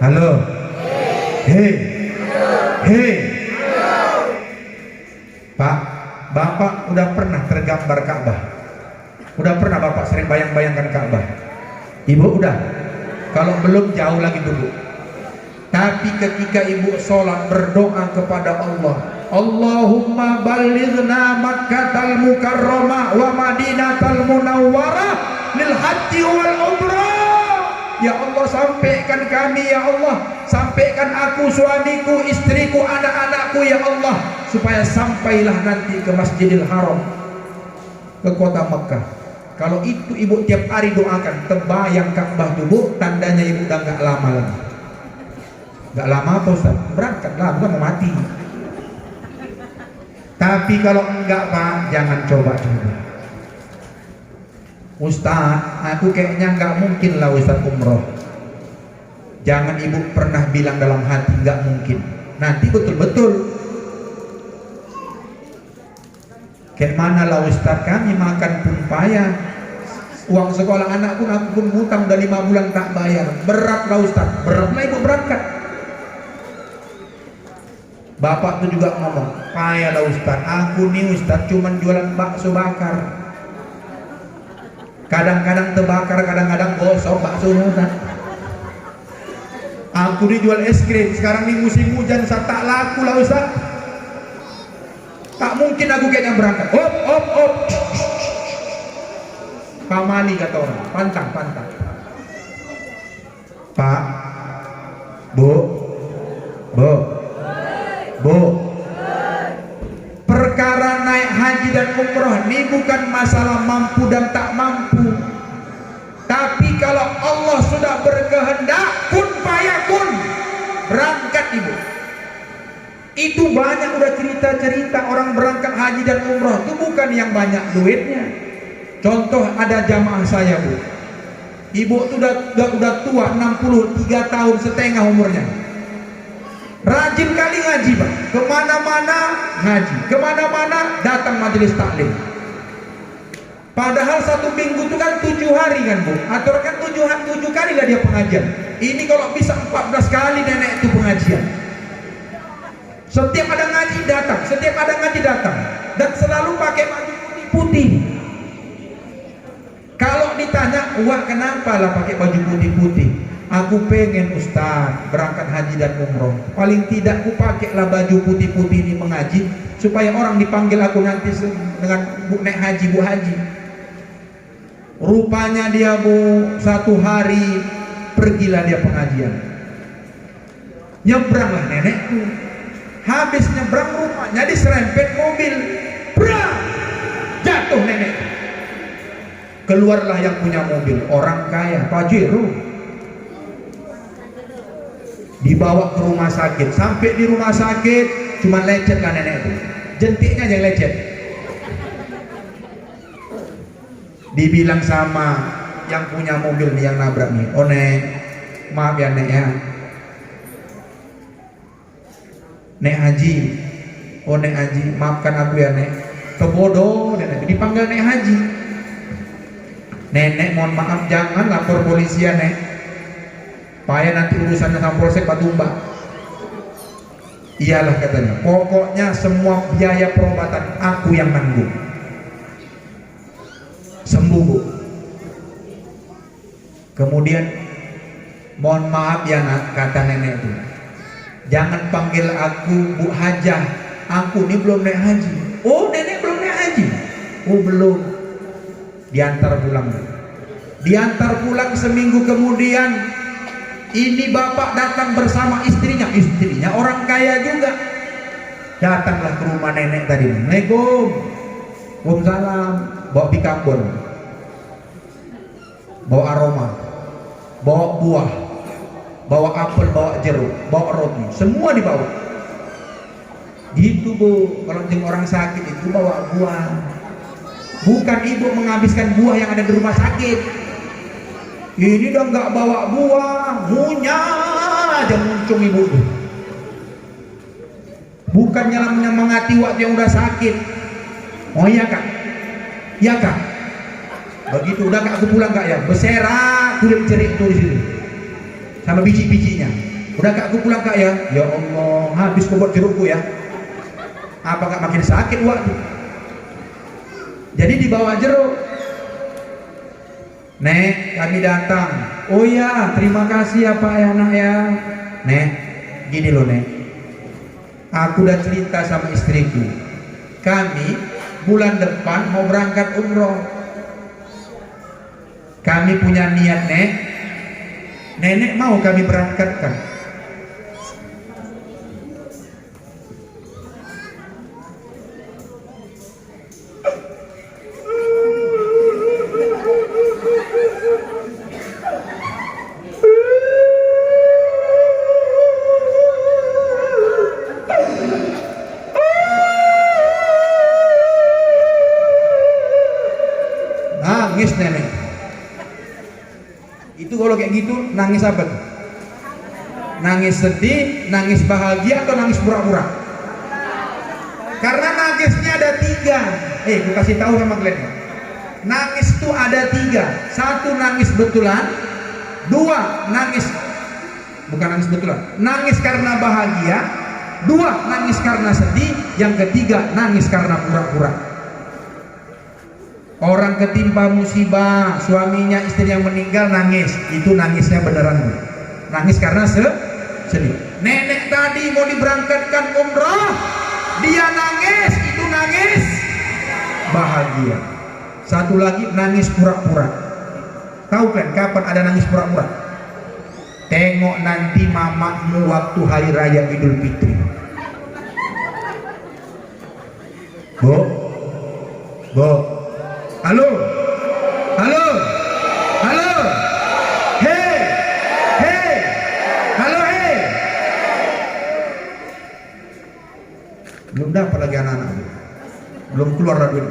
halo, hei, hei, Pak, Bapak udah pernah tergambar Ka'bah? Udah pernah Bapak sering bayang-bayangkan Ka'bah? Ibu udah? Kalau belum, jauh lagi dulu. Tapi ketika Ibu sholat berdoa kepada Allah, Allahumma balighna Makkatal Mukarramah wa Madinatal Munawwarah lil haji wal umrah. Ya Allah, sampaikan kami, ya Allah, sampaikan aku, suamiku, istriku, anak-anakku, ya Allah, supaya sampailah nanti ke Masjidil Haram, ke kota Mekah. Kalau itu Ibu tiap hari doakan, terbayang Ka'bah tuh, tandanya Ibu udah gak lama lagi. Gak lama apa Ustaz? Berangkat lah, bukan mau mati. Tapi kalau enggak, Pak, jangan coba-coba. Ustaz, aku kayaknya enggak mungkin lah Ustaz umroh. Jangan Ibu pernah bilang dalam hati enggak mungkin. Nanti betul-betul. Kayak mana lah Ustaz, kami makan pun payah. Uang sekolah anak pun aku pun hutang udah 5 bulan tak bayar. Berat lah Ustaz, berat lah Ibu berangkat. Bapak tuh juga ngomong, payah lah Ustaz, aku nih Ustaz cuman jualan bakso bakar. Kadang-kadang terbakar, kadang-kadang gosok baksonya Ustaz. Aku nih jual es krim, sekarang nih musim hujan, Ustaz, tak laku lah Ustaz. Tak mungkin aku kayaknya berangkat. Op, op, op. Pamali kata orang, pantang, pantang. Pak, Bu, perkara naik haji dan umroh ini bukan masalah mampu dan tak mampu. Tapi kalau Allah sudah berkehendak, kun fayakun, berangkat Ibu. Itu banyak udah cerita-cerita orang berangkat haji dan umroh itu bukan yang banyak duitnya. Contoh ada jamaah saya, Bu. Ibu tuh udah tua, 63 tahun setengah umurnya. Rajin kali ngaji, Pak. Kemana-mana ngaji, kemana-mana datang majelis taklim. Padahal 1 minggu itu kan 7 hari kan, Bu. Atur kan 7 kali lah dia pengajian. Ini kalau bisa 14 kali nenek itu pengajian. Setiap ada ngaji datang, setiap ada ngaji datang, dan selalu pakai baju putih-putih. Kalau ditanya, wah kenapa lah pakai baju putih-putih? Aku pengen Ustaz berangkat haji dan umroh. Paling tidak aku pakailah baju putih-putih ini mengaji, supaya orang dipanggil aku nanti dengan Bu Nek Haji, Bu Haji. Rupanya dia, Bu, 1 hari pergilah dia pengajian. Nyebranglah nenekku. habis nyebrang rumahnya diserempet mobil, brak, jatuh nenek. Keluarlah yang punya mobil, orang kaya, Pajero, dibawa ke rumah sakit. Sampai di rumah sakit cuma lecet lah nenek itu, jentiknya yang lecet. Dibilang sama yang punya mobil nih, yang nabrak nih, oh nek, maaf ya nek ya, Nek Haji, oh Nek Haji, maafkan aku ya Nek, kebodoh nenek, dipanggil Nek Haji. Nenek mohon maaf, jangan lapor polisi ya Nek, payah nanti urusannya sama Polsek Patumba. Iyalah katanya, pokoknya semua biaya perobatan aku yang nanggung. Sembuh Bu. Kemudian mohon maaf ya nak, kata nenek itu, jangan panggil aku Bu Hajah, aku ini belum naik haji. Oh nenek belum naik haji? Oh belum. Diantar pulang. Diantar pulang seminggu kemudian, ini bapak datang bersama istrinya. Istrinya orang kaya juga. Datanglah ke rumah nenek tadi. Assalamualaikum. Waalaikumsalam. Bawa bikambon, bawa aroma, bawa buah, bawa apel, bawa jeruk, bawa roti, semua dibawa. Gitu Bu, kalau jeng orang sakit itu bawa buah. Bukan ibu menghabiskan buah yang ada di rumah sakit. Ini udah nggak bawa buah, ngunyah aja muncung ibu. Bukannya menyemangati waktu yang udah sakit. Oh iya Kak, iya Kak. Begitu udah Kak, aku pulang Kak ya, beserak kulit cerik tuh di situ, sama biji-bijinya. Udah Kak, aku pulang Kak ya. Ya Allah, habis kebot jerukku ya. Apa Kak makin sakit waktu? Jadi dibawa jeruk. Nek, kami datang. Oh ya, terima kasih ya Pak ya nak ya. Nek, gini loh Nek, aku udah cerita sama istriku, kami bulan depan mau berangkat umroh. Kami punya niat Nek, nenek mau kami berangkatkan. Nangis nenek. Itu kalau kayak gitu nangis apa tuh? Nangis sedih, nangis bahagia, atau nangis pura-pura? Karena nangisnya ada tiga. Gue kasih tahu sama kalian. Nangis itu ada tiga. Satu nangis betulan, dua nangis bukan nangis betulan, nangis karena bahagia, dua nangis karena sedih, yang ketiga nangis karena pura-pura. Orang ketimpa musibah, suaminya, istri yang meninggal, nangis, itu nangisnya beneran, nangis karena sedih. Nenek tadi mau diberangkatkan umroh, dia nangis, itu nangis bahagia. Satu lagi nangis pura-pura. Tahu kan kapan ada nangis pura-pura? Tengok nanti mamamu waktu hari raya Idul Fitri. Bo, halo, halo, halo, hei, hei, halo, hei. Belum dapat lagi anak-anak, belum keluar duit.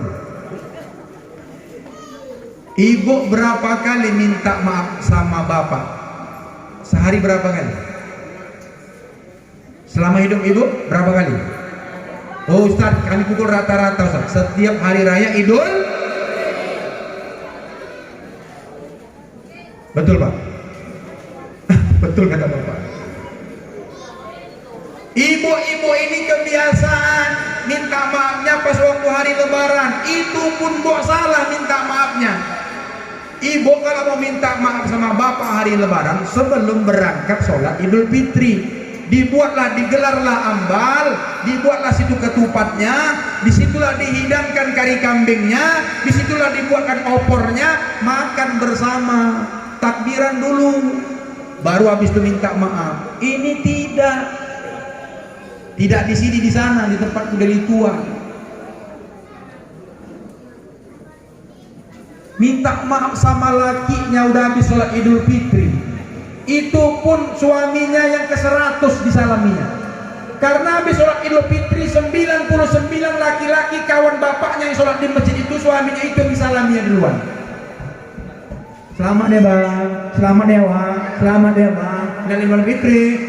Ibu berapa kali minta maaf sama bapak? Sehari berapa kali? Selama hidup ibu berapa kali? Oh Ustaz, kami pukul rata-rata Ustaz, setiap hari raya Idul. Betul Pak? Betul kata Bapak. Ibu-ibu ini kebiasaan minta maafnya pas waktu hari lebaran. Itu pun kok salah minta maafnya. Ibu kalau mau minta maaf sama bapak hari lebaran, sebelum berangkat sholat Idul Fitri, dibuatlah, digelarlah ambal, dibuatlah situ ketupatnya, disitulah dihidangkan kari kambingnya, disitulah dibuatkan opornya, makan bersama, takbiran dulu, baru habis itu minta maaf. Ini tidak. Tidak di sini, di sana, di tempatku dari tua. Minta maaf sama lakinya udah habis sholat Idul Fitri. Itu pun suaminya yang ke-100 disalaminya. Karena habis sholat Idul Fitri 99 laki-laki kawan bapaknya yang sholat di masjid itu, suaminya itu yang disalaminya duluan. Selamat deh bang, selamat deh wang, selamat deh bang. Dan Idul Fitri.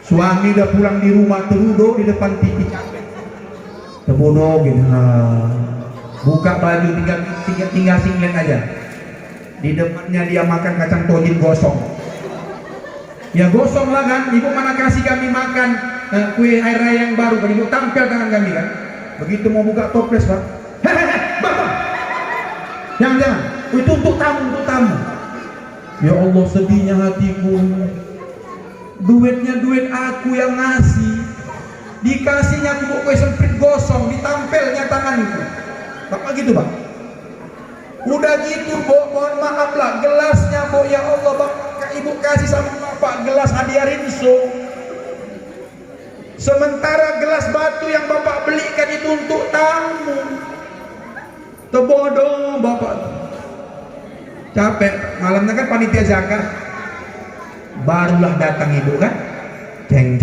Suami udah pulang di rumah teruduk di depan TV capek. Terbodoh gitu. Buka baju tinggal singlet aja. Di depannya dia makan kacang tojin gosong. Ya gosong lah kan. Ibu mana kasih kami makan kue air raya yang baru kan, ibu tampil tangan kami kan. Begitu mau buka toples pak, hehehe, bapak, jangan. Itu untuk tamu. Ya Allah, sedihnya hatiku. Duitnya duit aku yang ngasih, dikasihnya aku kue semprit gosong, ditampilnya tangan itu. Bapak gitu pak. Udah gitu Bo, mohon maaf lah, gelasnya Bo, ya Allah Bapak, ibu kasih sama Bapak gelas hadiah rinso. Sementara gelas batu yang Bapak belikan itu untuk tamu. Terbodoh Bapak. Capek, malamnya kan panitia zakat. Barulah datang ibu kan, jeng.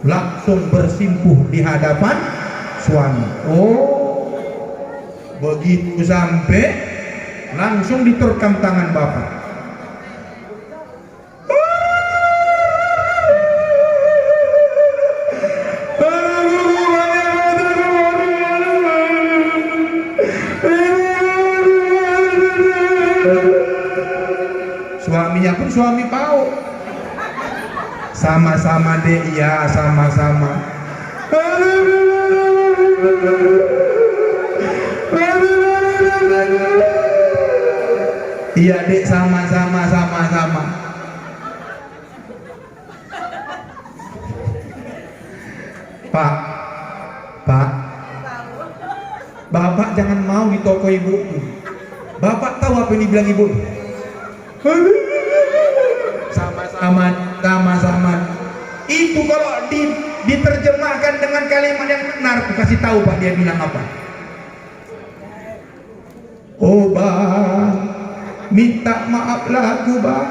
Langsung bersimpuh di hadapan suami. Oh, begitu sampai langsung diterkam tangan bapak. Suaminya pun suami PAUD. Sama-sama deh, iya sama-sama. Iya dek, sama-sama. Pak, Bapak jangan mau di toko ibuku. Bapak tahu apa yang dibilang ibu? Sama-sama. Itu kalau diterjemahkan dengan kalimat yang benar, aku kasih tahu Pak, dia bilang apa? Oh bang, minta maaflah aku bang.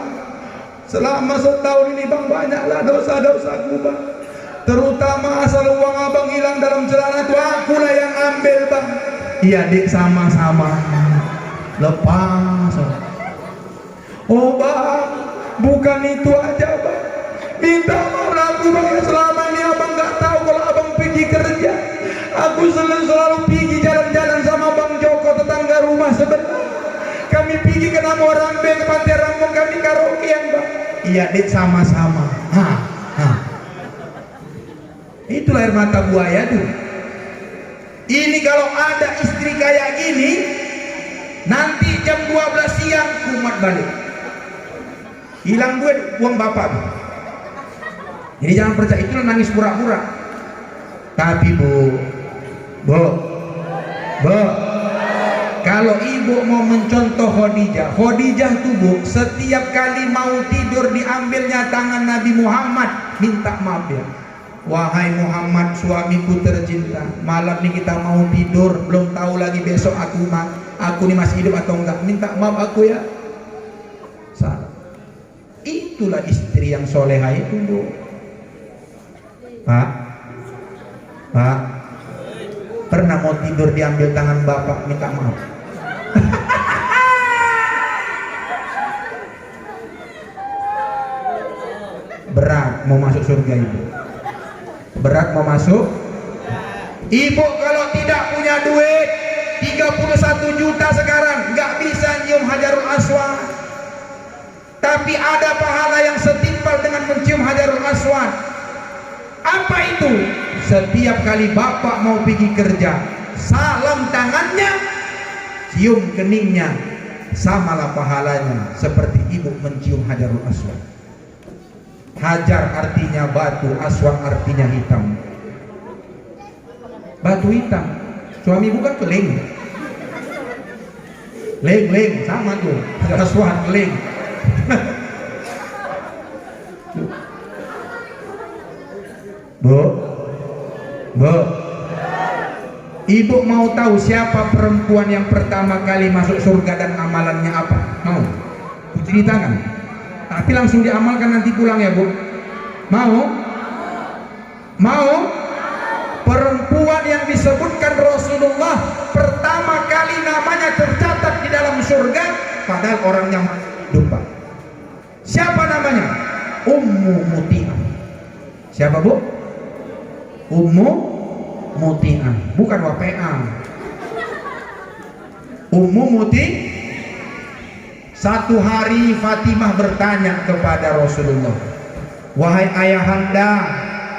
Selama setahun ini bang, banyaklah dosa-dosaku bang. Terutama asal uang abang hilang dalam celana itu, akulah yang ambil bang. Iya dek, sama-sama. Lepas. Oh bang, bukan itu aja bang. Minta maaf aku bang, selama ini abang nggak tahu kalau abang pergi kerja. Aku selalu pergi jalan-jalan sama Bang Joko, tetangga rumah sebelah. Kami pergi ke Namorambe, ke Pantai Rambung, kami karaokean bang. Iya dek, sama-sama. Itulah air mata buaya tuh. Ini kalau ada istri kayak gini, nanti jam 12 siang kumat balik. Hilang duit uang bapak tuh. Jadi jangan percaya, itu nangis pura-pura. Tapi bu, kalau ibu mau mencontoh Khadijah tuh bu, setiap kali mau tidur diambilnya tangan Nabi Muhammad, minta maaf ya. Wahai Muhammad, suamiku tercinta, malam ini kita mau tidur, belum tahu lagi besok aku ini masih hidup atau enggak, minta maaf aku ya. Itulah istri yang soleha itu bu. Pak, pernah mau tidur diambil tangan bapak, minta maaf. Berat mau masuk surga ibu. Berat mau masuk. Ibu kalau tidak punya duit 31 juta sekarang, nggak bisa nyium Hajarul Aswad. Tapi ada pahala yang setimpal dengan mencium Hajarul Aswad. Apa itu? Setiap kali bapak mau pergi kerja, salam tangannya, cium keningnya, samalah pahalanya seperti ibu mencium Hajarul Aswad. Hajar artinya batu, aswad artinya hitam. Batu hitam. Suami bukan keling. Leng sama tuh. Hajar Aswad keling. Bu, Bu, ibu mau tahu siapa perempuan yang pertama kali masuk surga dan amalannya apa? Mau? Ceritakan. Tapi langsung diamalkan nanti pulang ya, Bu. Mau? Mau? Perempuan yang disebutkan Rasulullah pertama kali namanya tercatat di dalam surga, padahal orangnya masih hidup, Pak. Siapa namanya? Ummu Muti'ah. Siapa, Bu? Ummu Muti'ah, bukan WPA. Ummu Muti'ah. Satu hari Fatimah bertanya kepada Rasulullah, wahai ayahanda,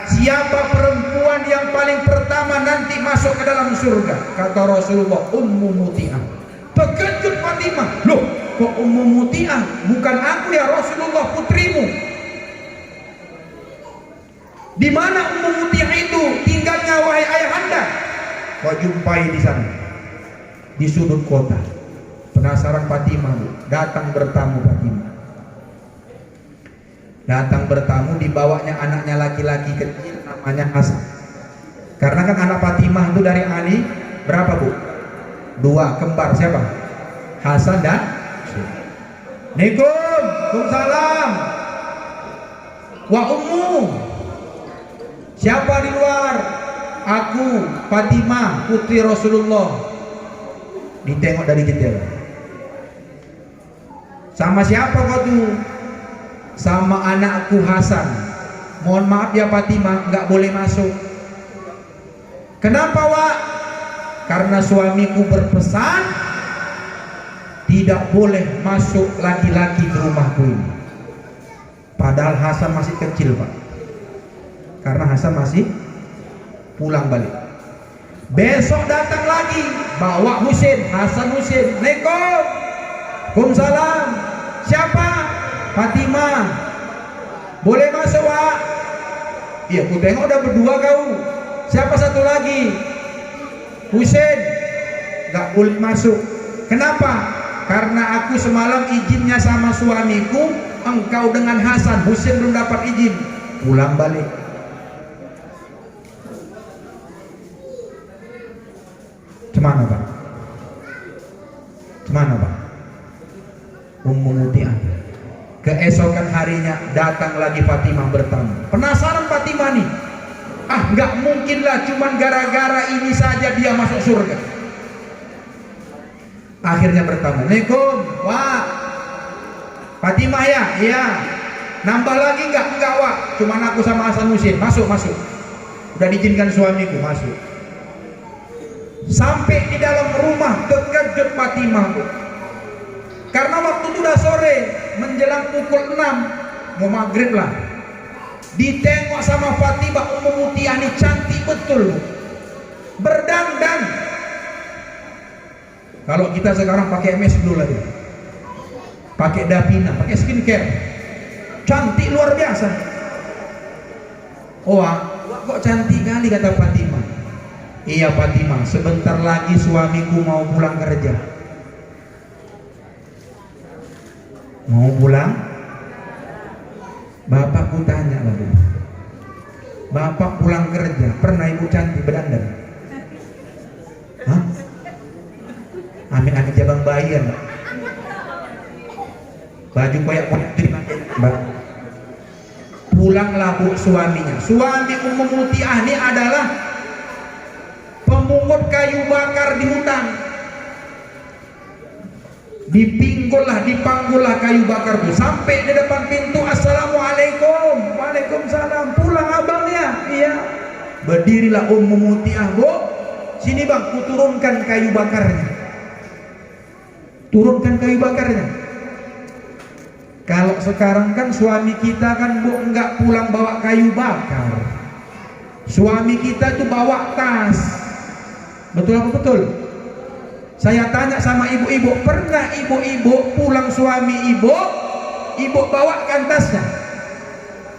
siapa perempuan yang paling pertama nanti masuk ke dalam surga? Kata Rasulullah, Ummu Muti'ah. Terkejut Fatimah, loh kok Ummu Muti'ah? Bukan aku ya Rasulullah, putrimu. Di mana Ummu Muti'ah itu tinggalnya wahai ayahanda? Kau jumpai di sana, di sudut kota. Penasaran Fatimah, Bu. Datang bertamu Fatimah. Datang bertamu, dibawanya anaknya laki-laki kecil namanya Hasan. Karena kan anak Fatimah itu dari Ali berapa, Bu? 2 kembar. Siapa? Hasan dan Nikum. Waalaikumsalam. Wa ummu. Siapa di luar? Aku, Fatimah, putri Rasulullah. Ditengok dari jendela. Sama siapa kau tuh? Sama anakku Hasan. Mohon maaf ya Fatimah, nggak boleh masuk. Kenapa, Wak? Karena suamiku berpesan tidak boleh masuk laki-laki ke rumahku ini. Padahal Hasan masih kecil, Pak. Karena Hasan masih pulang balik. Besok datang lagi, bawa Husain, Hasan Husain. Waalaikumsalam. Siapa? Fatimah. Boleh masuk, Wak? Iya, ku tengok udah berdua kau. Siapa satu lagi? Husain. Gak boleh masuk. Kenapa? Karena aku semalam izinnya sama suamiku, engkau dengan Hasan. Husain belum dapat izin. Pulang balik. Cemana, Pak? Cemana, Pak? Ummu Muti'ah. Keesokan harinya datang lagi Fatimah bertamu. Penasaran Fatimah nih. Ah, nggak mungkin lah, cuman gara-gara ini saja dia masuk surga. Akhirnya bertamu. Assalamualaikum, Wak. Fatimah ya? Iya. Nambah lagi nggak? Enggak, Wak. Cuman aku sama Hasan Husain. Masuk. Udah diizinkan suamiku, masuk. Sampai di dalam rumah terkejut Fatimah, Bu. Karena waktu itu udah sore, menjelang pukul 6, mau maghrib lah. Ditengok sama Fatimah, Ummu Muti'ah ini cantik betul, Bu. Berdandan. Kalau kita sekarang pakai MS dulu lagi, pakai Davina, pakai skincare, cantik luar biasa. Oh, kok cantik kali, kata Fatimah. Iya Fatimah, sebentar lagi suamiku mau pulang kerja. Mau pulang? Bapakku tanya lagi. Bapak pulang kerja, pernah ibu cantik berdandan? Hah? Amit-amit jabang bayi ya, Mbak? Baju koyak-koyak dipakai, Mbak. Pulanglah, Bu, suaminya. Suami Ummu Muti'ah ini adalah pemungut kayu bakar di hutan. Dipanggullah kayu bakar, Bu. Sampai di depan pintu, Assalamualaikum. Waalaikumsalam. Pulang abangnya? Iya. Berdirilah Ummu Muti'ah, Bu. Sini bang, ku turunkan kayu bakarnya. Turunkan kayu bakarnya. Kalau sekarang kan suami kita kan, Bu, enggak pulang bawa kayu bakar. Suami kita tuh bawa tas. Betul apa betul? Saya tanya sama ibu-ibu, pernah ibu-ibu pulang suami ibu bawakan tasnya?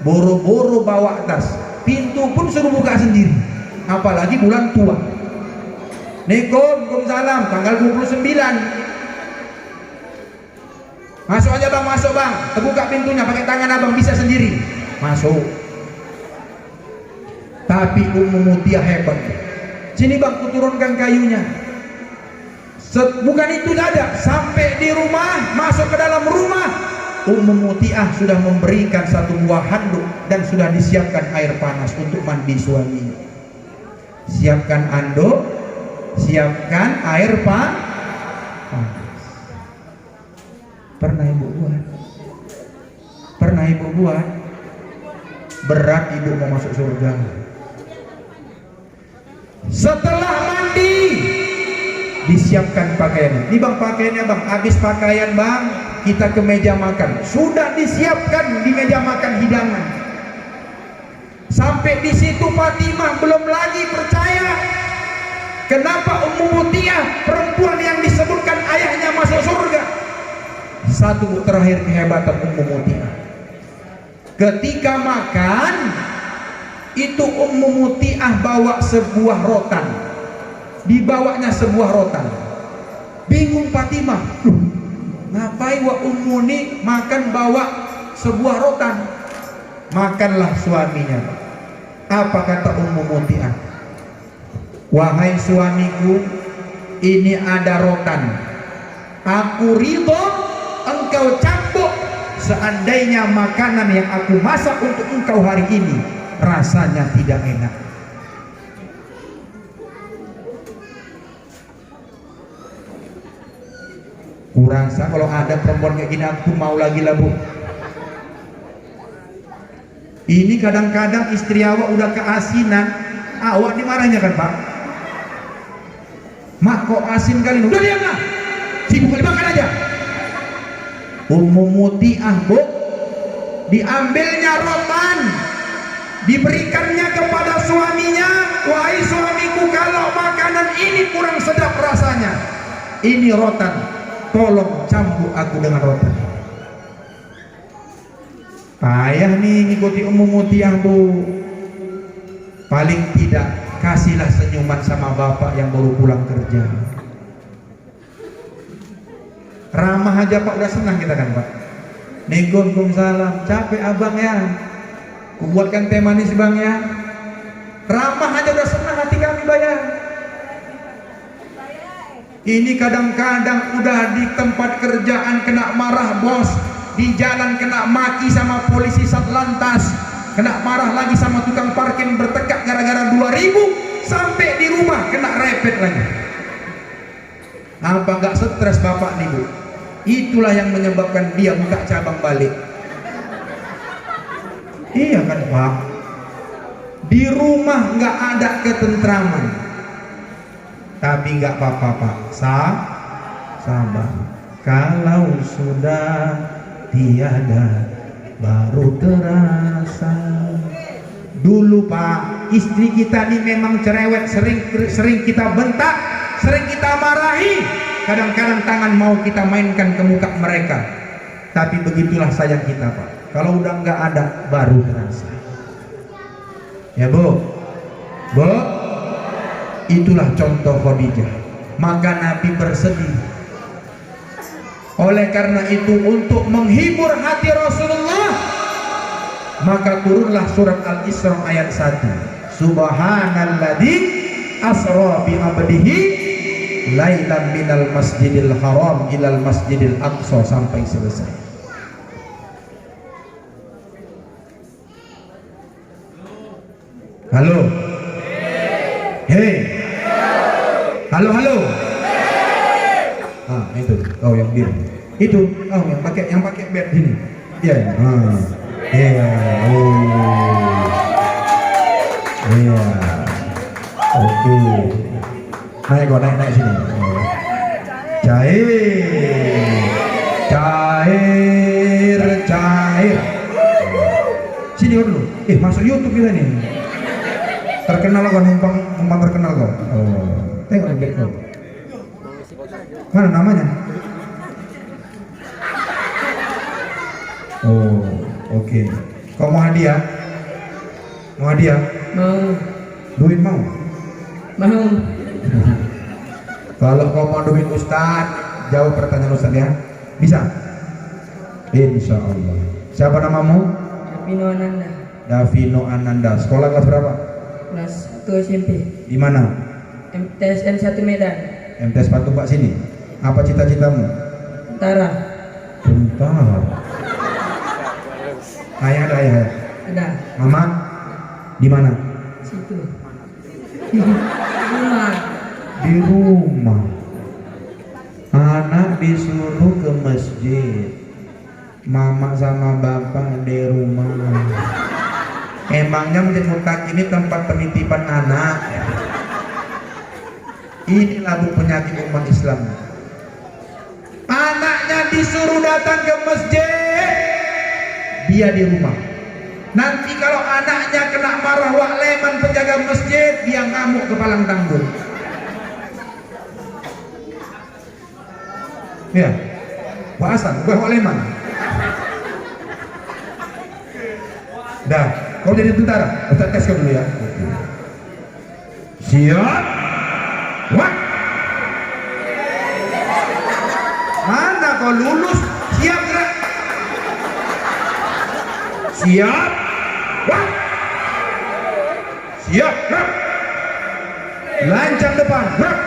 Boro-boro bawa tas, pintu pun suruh buka sendiri, apalagi bulan tua. Waalaikumsalam, tanggal 29. Masuk aja bang, masuk bang. Terbuka pintunya, pakai tangan abang bisa sendiri. Masuk. Tapi Ummu Mutiah hebat. Sini bang, kuturunkan kayunya. Bukan itu saja, sampai di rumah, masuk ke dalam rumah, Ummu Mutiah sudah memberikan satu buah handuk dan sudah disiapkan air panas untuk mandi suaminya. Siapkan handuk, siapkan air panas. Pernah ibu buat? Pernah ibu buat? Berat ibu mau masuk surga. Setelah mandi, disiapkan pakaiannya. Ini bang pakaiannya bang, habis pakaian bang, kita ke meja makan. Sudah disiapkan di meja makan hidangan. Sampai di situ Fatimah belum lagi percaya. Kenapa Ummu Mutiah, perempuan yang disebutkan ayahnya masuk surga? Satu terakhir kehebatan Ummu Mutiah. Ketika makan, itu Ummu Mutiah bawa sebuah rotan. Dibawanya sebuah rotan. Bingung Fatimah, ngapain wa Ummu ni makan bawa sebuah rotan? Makanlah suaminya. Apa kata Ummu Mutiah? Wahai suamiku, ini ada rotan. Aku ridho engkau cambuk. Seandainya makanan yang aku masak untuk engkau hari ini rasanya tidak enak. Kurasa kalau ada perempuan kayak gini, aku mau lagi lah bu. Ini kadang-kadang istri awak udah keasinan, awak dimarahinnya kan pak. Mak kok asin kali ini? Udah diam lah, sibuk makan aja. Ummu Mutiah bu, diambilnya rotan, diberikannya kepada suaminya. Wahai suamiku, kalau makanan ini kurang sedap rasanya, ini rotan, tolong cambuk aku dengan rotan. Payah nih ngikuti Ummu Mutiah bu. Paling tidak kasihlah senyuman sama bapak yang baru pulang kerja. Ramah aja pak, udah senang kita kan pak. Waalaikumsalam, capek abang ya, kubuatkan teh manis bang ya. Ramah aja udah senang hati kami bayar. Ini kadang-kadang udah di tempat kerjaan kena marah bos, di jalan kena maki sama polisi satlantas, kena marah lagi sama tukang parkir bertekak gara-gara 2000, sampai di rumah kena repet lagi. Apa gak stres bapak nih bu? Itulah yang menyebabkan dia buka cabang balik. Iya kan pak? Di rumah nggak ada ketentraman. Tapi nggak apa-apa pak, sabar. Kalau sudah tiada baru terasa. Dulu pak, istri kita ini memang cerewet, sering kita bentak, sering kita marahi. Kadang-kadang tangan mau kita mainkan ke muka mereka. Tapi begitulah sayang kita pak. Kalau udah nggak ada baru terasa. Ya bu, bu, itulah contoh Khadijah. Maka Nabi bersedih. Oleh karena itu, untuk menghibur hati Rasulullah, maka turunlah surat Al-Isra ayat 1. Subhanalladzi asra bi abdihi lailan minal masjidil haram ilal masjidil aqsa, sampai selesai. Halo, hei, halo, halo. Ah itu, oh yang biru, itu, oh yang pakai bed gini, ya, iya, iya, oke. Naik kok, naik sini. Cair. Sini dulu. Masuk YouTube kita nih. Terkenal kok, numpang terkenal kok. Oh, tengok nih kok. Mana namanya? Oh, oke. Kau mau hadiah? Mau hadiah? Mau. Duit mau? Mau. Kalau kau mau duit Ustaz, jawab pertanyaan Ustaz ya. Bisa? Insya Allah. Siapa namamu? Davino Ananda. Davino Ananda. Sekolah kelas berapa? kelas 1 SMP. Di mana? MTSN 1 Medan. MTS Patu Pak sini. Apa cita-citamu? Tentara. Bentar. Ayah ada ayah. Ada. Mama? Di mana? Situ. Rumah. Di rumah. Anak disuruh ke masjid. Mama sama bapak di rumah. Emangnya Masjid Mutak ini tempat penitipan anak? Inilah bu penyakit umat Islam. Anaknya disuruh datang ke masjid, dia di rumah. Nanti kalau anaknya kena marah Wak Leman penjaga masjid, dia ngamuk ke palang tanggul. Ya, Pak Hasan, gue Wak Leman. Dah, kau jadi tentara. Ustaz tes kau dulu ya. Siap. Wah. Mana kau lulus? Siap gerak. Siap. Wah. Siap gerak. Lancang depan gerak.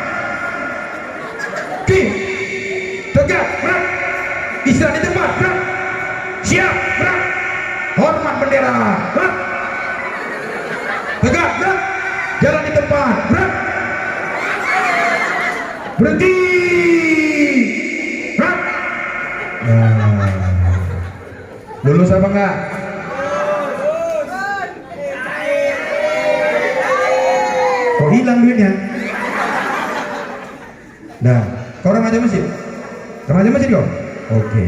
Ki. Tegak gerak. Istirahat di tempat gerak. Siap gerak. Hormat bendera gerak. Tegak gerak. Jalan di tempat gerak. Berhenti. Gerak. Lulus apa enggak? Kok hilang duitnya? Dah, kau remaja masjid? Remaja masjid kau? Oke.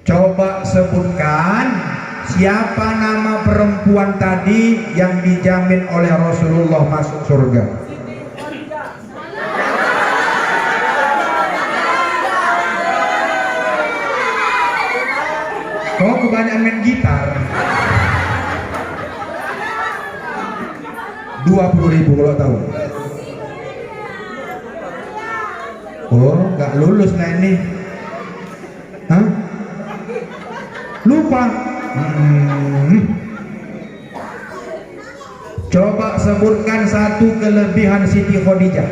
Coba sebutkan siapa nama perempuan tadi yang dijamin oleh Rasulullah masuk surga. Kau kebanyakan main gitar. 20.000 kalau tahu. Oh, nggak lulus lah ini. Hah? Lupa. Coba sebutkan satu kelebihan Siti Khadijah.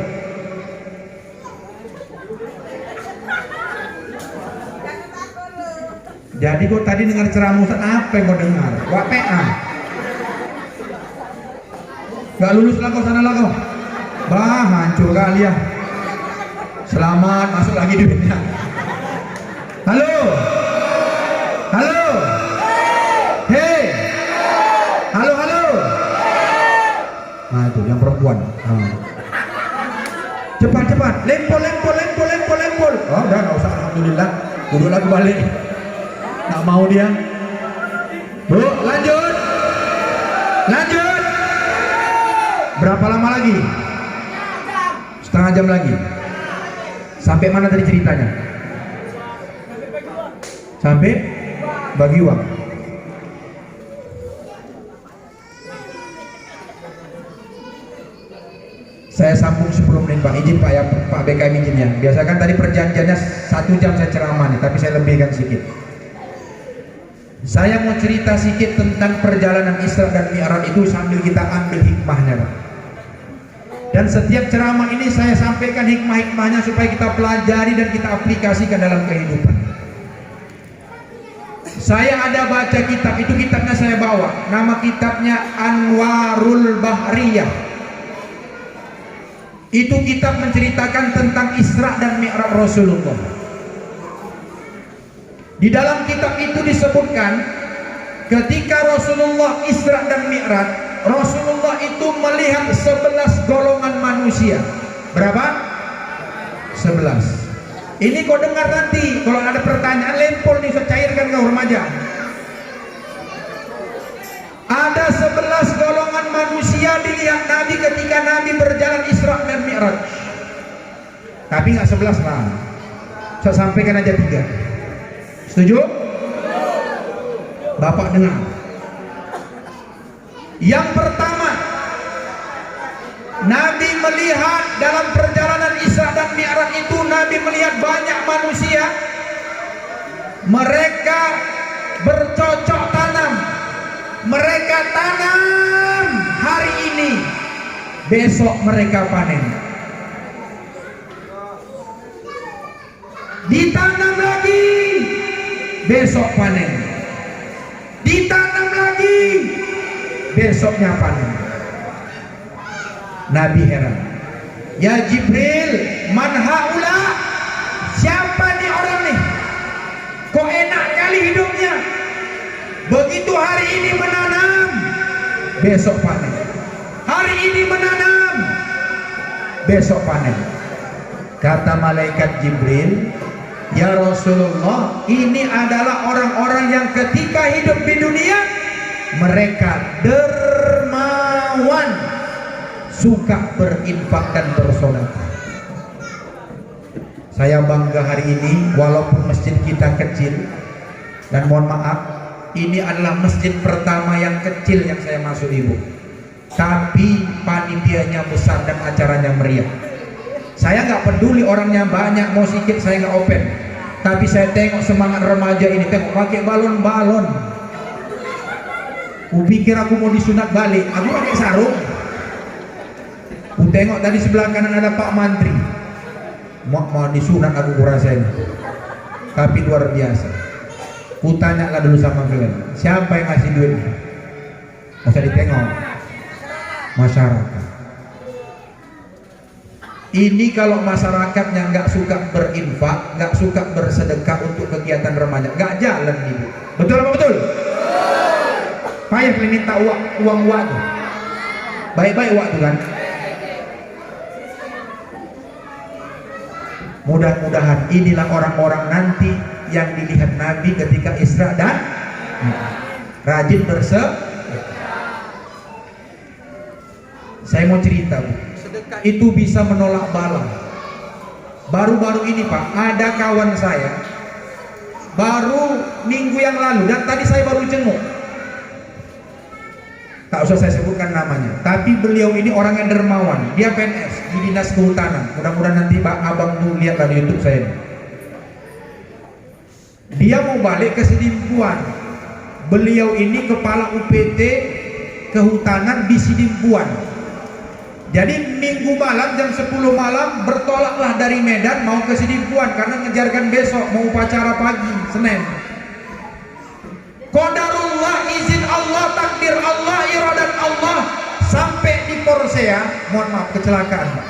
Jadi kok tadi dengar ceramah Ustaz, apa yang kau dengar? Wak PA. Gak lulus lah kau, sana lah kau. Bah, hancur kali ya. Selamat, masuk lagi duitnya. Halo. Halo. Hei. Halo, halo. Nah itu yang perempuan. Cepat, cepat. Lempol, lempol, lempol, lempol, lempol. Oh udah, gak usah, alhamdulillah. Duduk lagi balik. Gak mau dia. Bu, lanjut. Lanjut. Berapa lama lagi? Setengah jam lagi. Sampai mana tadi ceritanya? Sampai bagi uang. Saya sambung 10 menit Pak, izin Pak ya, Pak BKM izin ya. Biasa kan tadi perjanjiannya 1 jam saya ceramah nih, tapi saya lebihkan sedikit. Saya mau cerita sedikit tentang perjalanan Isra dan Mi'raj itu sambil kita ambil hikmahnya Pak. Dan setiap ceramah ini saya sampaikan hikmah-hikmahnya supaya kita pelajari dan kita aplikasikan dalam kehidupan. Saya ada baca kitab, itu kitabnya saya bawa. Nama kitabnya Anwarul Bahriyah. Itu kitab menceritakan tentang Isra dan Mi'raj Rasulullah. Di dalam kitab itu disebutkan ketika Rasulullah Isra dan Mi'raj, Rasulullah itu melihat 11 golongan manusia. Berapa? 11. Ini kau dengar nanti kalau ada pertanyaan lempol nih, saya cairkan kau remaja. Ada 11 golongan manusia dilihat Nabi ketika Nabi berjalan Isra dan Mi'raj. Tapi nggak 11 lah. Saya sampaikan aja 3. Setuju? Bapak dengar. Yang pertama, Nabi melihat dalam perjalanan Isra dan Mi'raj itu, Nabi melihat banyak manusia. Mereka bercocok tanam. Mereka tanam besok mereka panen. Ditanam lagi, besok panen. Ditanam lagi, besoknya panen. Nabi heran. Ya Jibril, man haula? Siapa nih orang nih? Kok enak kali hidupnya? Begitu hari ini menanam, besok panen. Hari ini menanam, besok panen. Kata malaikat Jibril, ya Rasulullah, ini adalah orang-orang yang ketika hidup di dunia mereka dermawan, suka berinfak dan bersedekah. Saya bangga hari ini, walaupun masjid kita kecil, dan mohon maaf, ini adalah masjid pertama yang kecil yang saya masuk, Ibu. Tapi panitianya besar dan acaranya meriah. Saya nggak peduli orangnya banyak mau sedikit, saya nggak open. Tapi saya tengok semangat remaja ini, tengok pakai balon-balon. Kupikir aku mau disunat balik, aku pakai sarung. Ku tengok tadi sebelah kanan ada Pak Mantri, mau disunat aku kurasain. Tapi luar biasa. Ku tanyalah dulu sama kalian, siapa yang ngasih duit? Nggak usah ditengok, masyarakat. Ini kalau masyarakatnya nggak suka berinfak, nggak suka bersedekah untuk kegiatan remaja, nggak jalan Ibu. Betul apa betul? Payah minta uang tuh. Baik-baik uang tuh kan. Mudah-mudahan inilah orang-orang nanti yang dilihat Nabi ketika Isra dan rajin Saya mau cerita, Bu. Itu bisa menolak bala. Baru-baru ini Pak, ada kawan saya baru minggu yang lalu, dan tadi saya baru jenguk. Tak usah saya sebutkan namanya, tapi beliau ini orang yang dermawan. Dia PNS di Dinas Kehutanan. Mudah-mudahan nanti abang tuh lihat di YouTube saya. Dia mau balik ke Sidimpuan. Beliau ini kepala UPT Kehutanan di Sidimpuan. Jadi minggu malam jam 10 malam bertolaklah dari Medan mau ke Sidimpuan karena ngejarkan besok mau upacara pagi Senin. Qadarullah, izin Allah, takdir Allah, iradat Allah. Sampai di Porsea, mohon maaf, kecelakaan Pak.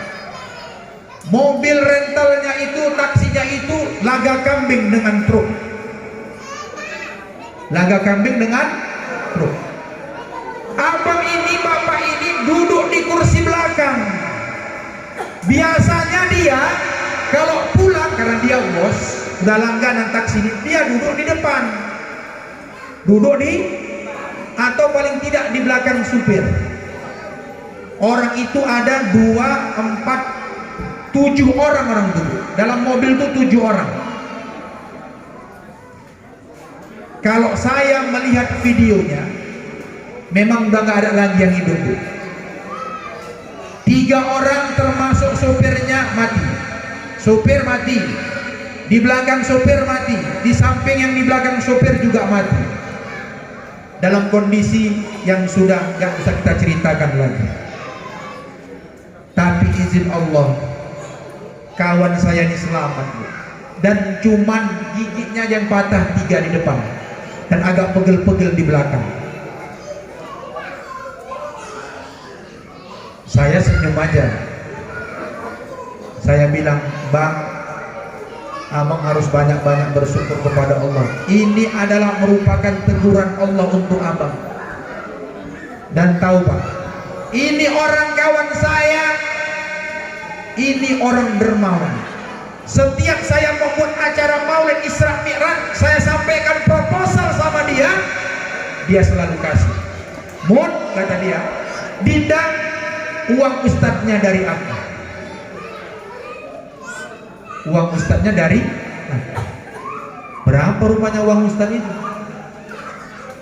Mobil rentalnya itu, taksinya itu laga kambing dengan truk. Laga kambing dengan truk. Abang ini, bapak ini duduk di kursi belakang. Biasanya dia kalau pulang, karena dia bos, udah langganan taksi ini, dia duduk di depan. Duduk di, atau paling tidak di belakang supir. Orang itu ada 2, 4, 7 orang duduk. Dalam mobil itu 7 orang. Kalau saya melihat videonya, memang udah gak ada lagi yang hidup, Bu. 3 orang termasuk sopirnya mati. Sopir mati. Di belakang sopir mati. Di samping yang di belakang sopir juga mati. Dalam kondisi yang sudah gak usah kita ceritakan lagi. Tapi izin Allah, kawan saya ini selamat, Bu. Dan cuman giginya yang patah 3 di depan dan agak pegel-pegel di belakang. Saya senyum aja. Saya bilang, Bang, abang harus banyak-banyak bersyukur kepada Allah. Ini adalah merupakan teguran Allah untuk abang. Dan tahu Pak, ini orang kawan saya, ini orang dermawan. Setiap saya membuat acara Maulid Isra Mi'raj, saya sampaikan proposal sama dia, dia selalu kasih. Mun, kata dia, Dinda, uang ustadznya dari apa? Uang ustadznya dari apa? Berapa rupanya uang ustadz itu?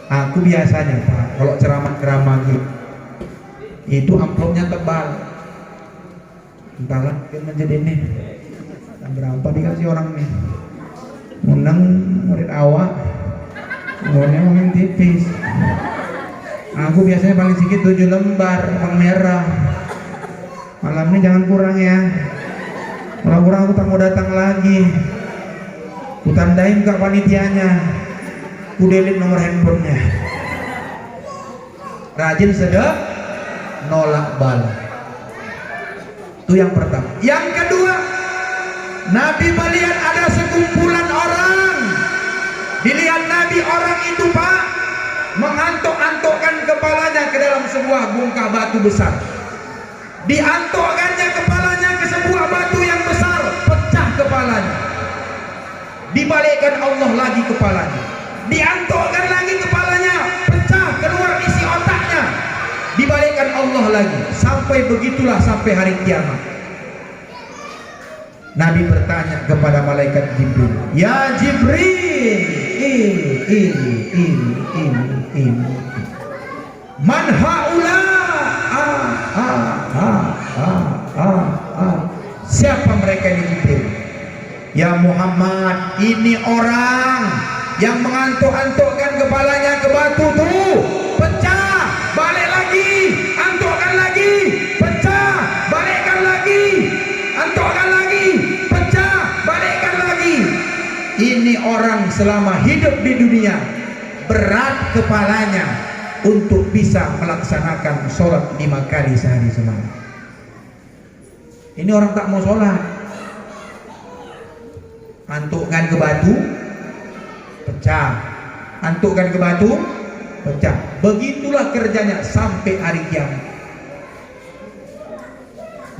Aku biasanya Pak, kalau ceramah-ceramah gitu, itu amplopnya tebal. Entahlah, menjadi ini. Dan berapa dikasih orang nih? Undang murid awak, ngomongnya ngomong tipis. Aku biasanya paling sedikit 7 lembar, uang merah. Malam ini jangan kurang ya. Kalau kurang aku tak mau datang lagi. Ku tandain ke panitianya. Ku delete nomor handphonenya. Rajin sedekah, nolak bala. Itu yang pertama. Yang kedua, Nabi melihat ada sekumpulan orang. Dilihat Nabi orang itu Pak mengantuk-antukkan kepalanya ke dalam sebuah bongkah batu besar. Diantukkannya kepalanya ke sebuah batu yang besar, pecah kepalanya. Dibalikkan Allah lagi kepalanya. Diantukkan lagi kepalanya, pecah keluar isi otaknya. Dibalikkan Allah lagi. Sampai begitulah sampai hari kiamat. Nabi bertanya kepada malaikat Jibril, "Ya Jibril, ini. Man haula?" Siapa mereka ini Jibril? Ya Muhammad, ini orang yang mengantuk-antukkan kepalanya ke batu tuh, pecah, balik lagi, antukkan lagi, pecah, balikkan lagi, antukkan lagi, pecah, balikkan lagi. Ini orang selama hidup di dunia berat kepalanya untuk bisa melaksanakan sholat 5 kali sehari semalam. Ini orang tak mau sholat, antukkan ke batu, pecah, antukkan ke batu, pecah. Begitulah kerjanya sampai hari kiamat.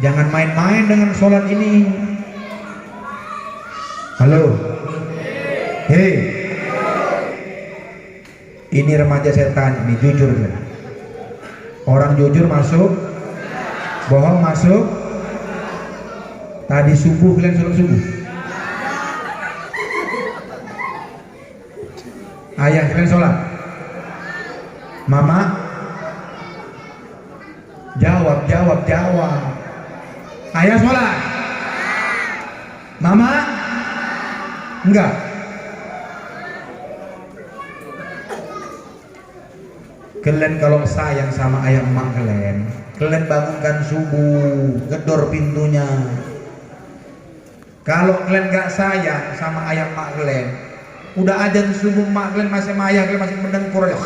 Jangan main-main dengan sholat ini. Halo, hei, ini remaja setan ini, jujur ya. Orang jujur masuk, bohong masuk. Tadi subuh kalian sholat subuh? Ayah kalian sholat? Mama? Jawab. Ayah sholat? Mama? Enggak. Kalian kalau sayang sama ayah emak kalian bangunkan subuh, gedor pintunya. Kalau kalian gak sayang sama ayah emak kalian, udah azan subuh emak kalian masih sama ayah kalian masih mendengkur aja.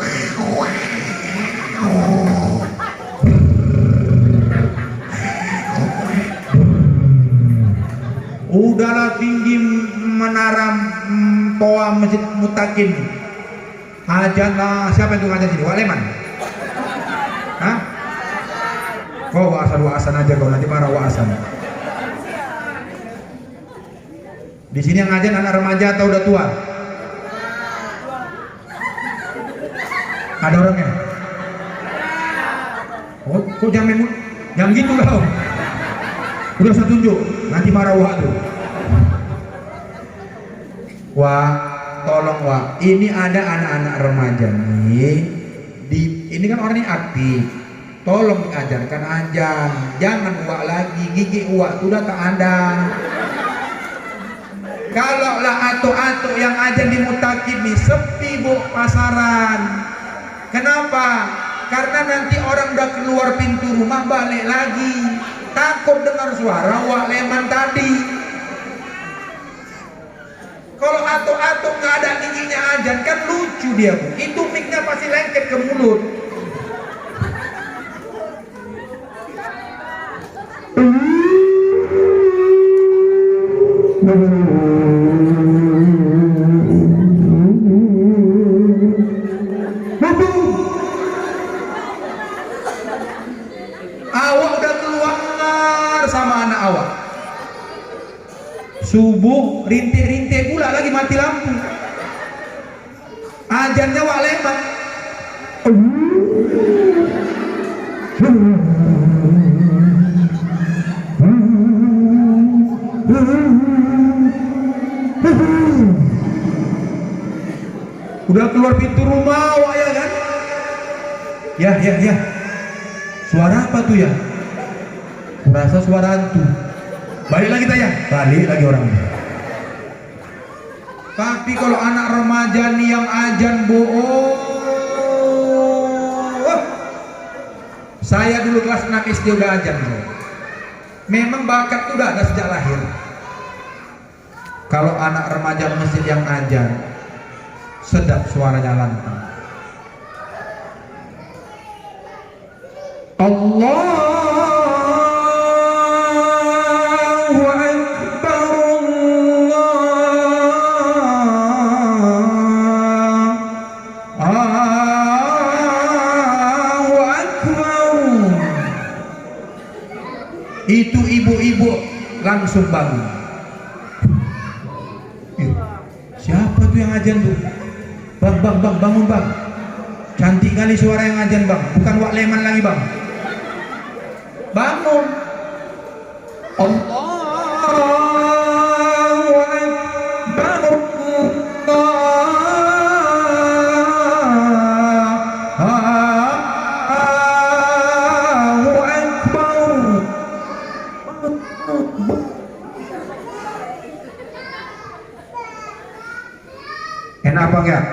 Udahlah tinggi menara toa Masjid Mutakin. Azan lah, siapa yang ngajar sini? Wak Leman? Hah? Kau wa'asan aja kau, nanti marah wa'asan. Di sini yang ngajar anak remaja atau udah tua? Ada orangnya? Oh, kok jangan gitu kau. Udah saya tunjuk, nanti marah wak tuh. Wak, tolong Wak, ini ada anak-anak remaja nih. Ini kan orang ini aktif. Tolong diajarkan ajan. Jangan Wak lagi, gigi Wak sudah tak ada. Kalau lah atuk-atuk yang ajan di Mutakin nih sepi bu pasaran. Kenapa? Karena nanti orang udah keluar pintu rumah balik lagi. Takut dengar suara Wak Leman tadi. Kalau atuk-atuk nggak ada giginya ajan kan lucu dia bu. Itu mic-nya pasti lengket ke mulut. Awak udah keluar sama anak awak. Subuh rintik-rintik pula lagi mati lampu. Ajannya Wak Leman. Udah keluar pintu rumah Wak ya kan? Ya. Suara apa tuh ya? Kurasa suara hantu. Balik lagi tanya, balik lagi orangnya. Tapi kalau anak remaja nih yang ajan bohong. Saya dulu kelas 6 SD udah ajan. Memang bakat itu udah ada sejak lahir. Kalau anak remaja masjid yang ajar, sedap suaranya lantang. Allahu Akbar, Allahu Akbar. Itu ibu-ibu langsung bangun. Siapa tuh yang ajan tuh? Bang, bangun bang. Cantik kali suara yang ajan bang. Bukan Wak Leman lagi bang. Bangun. Allahu Akbar. Allahu Akbar. Enak apa enggak?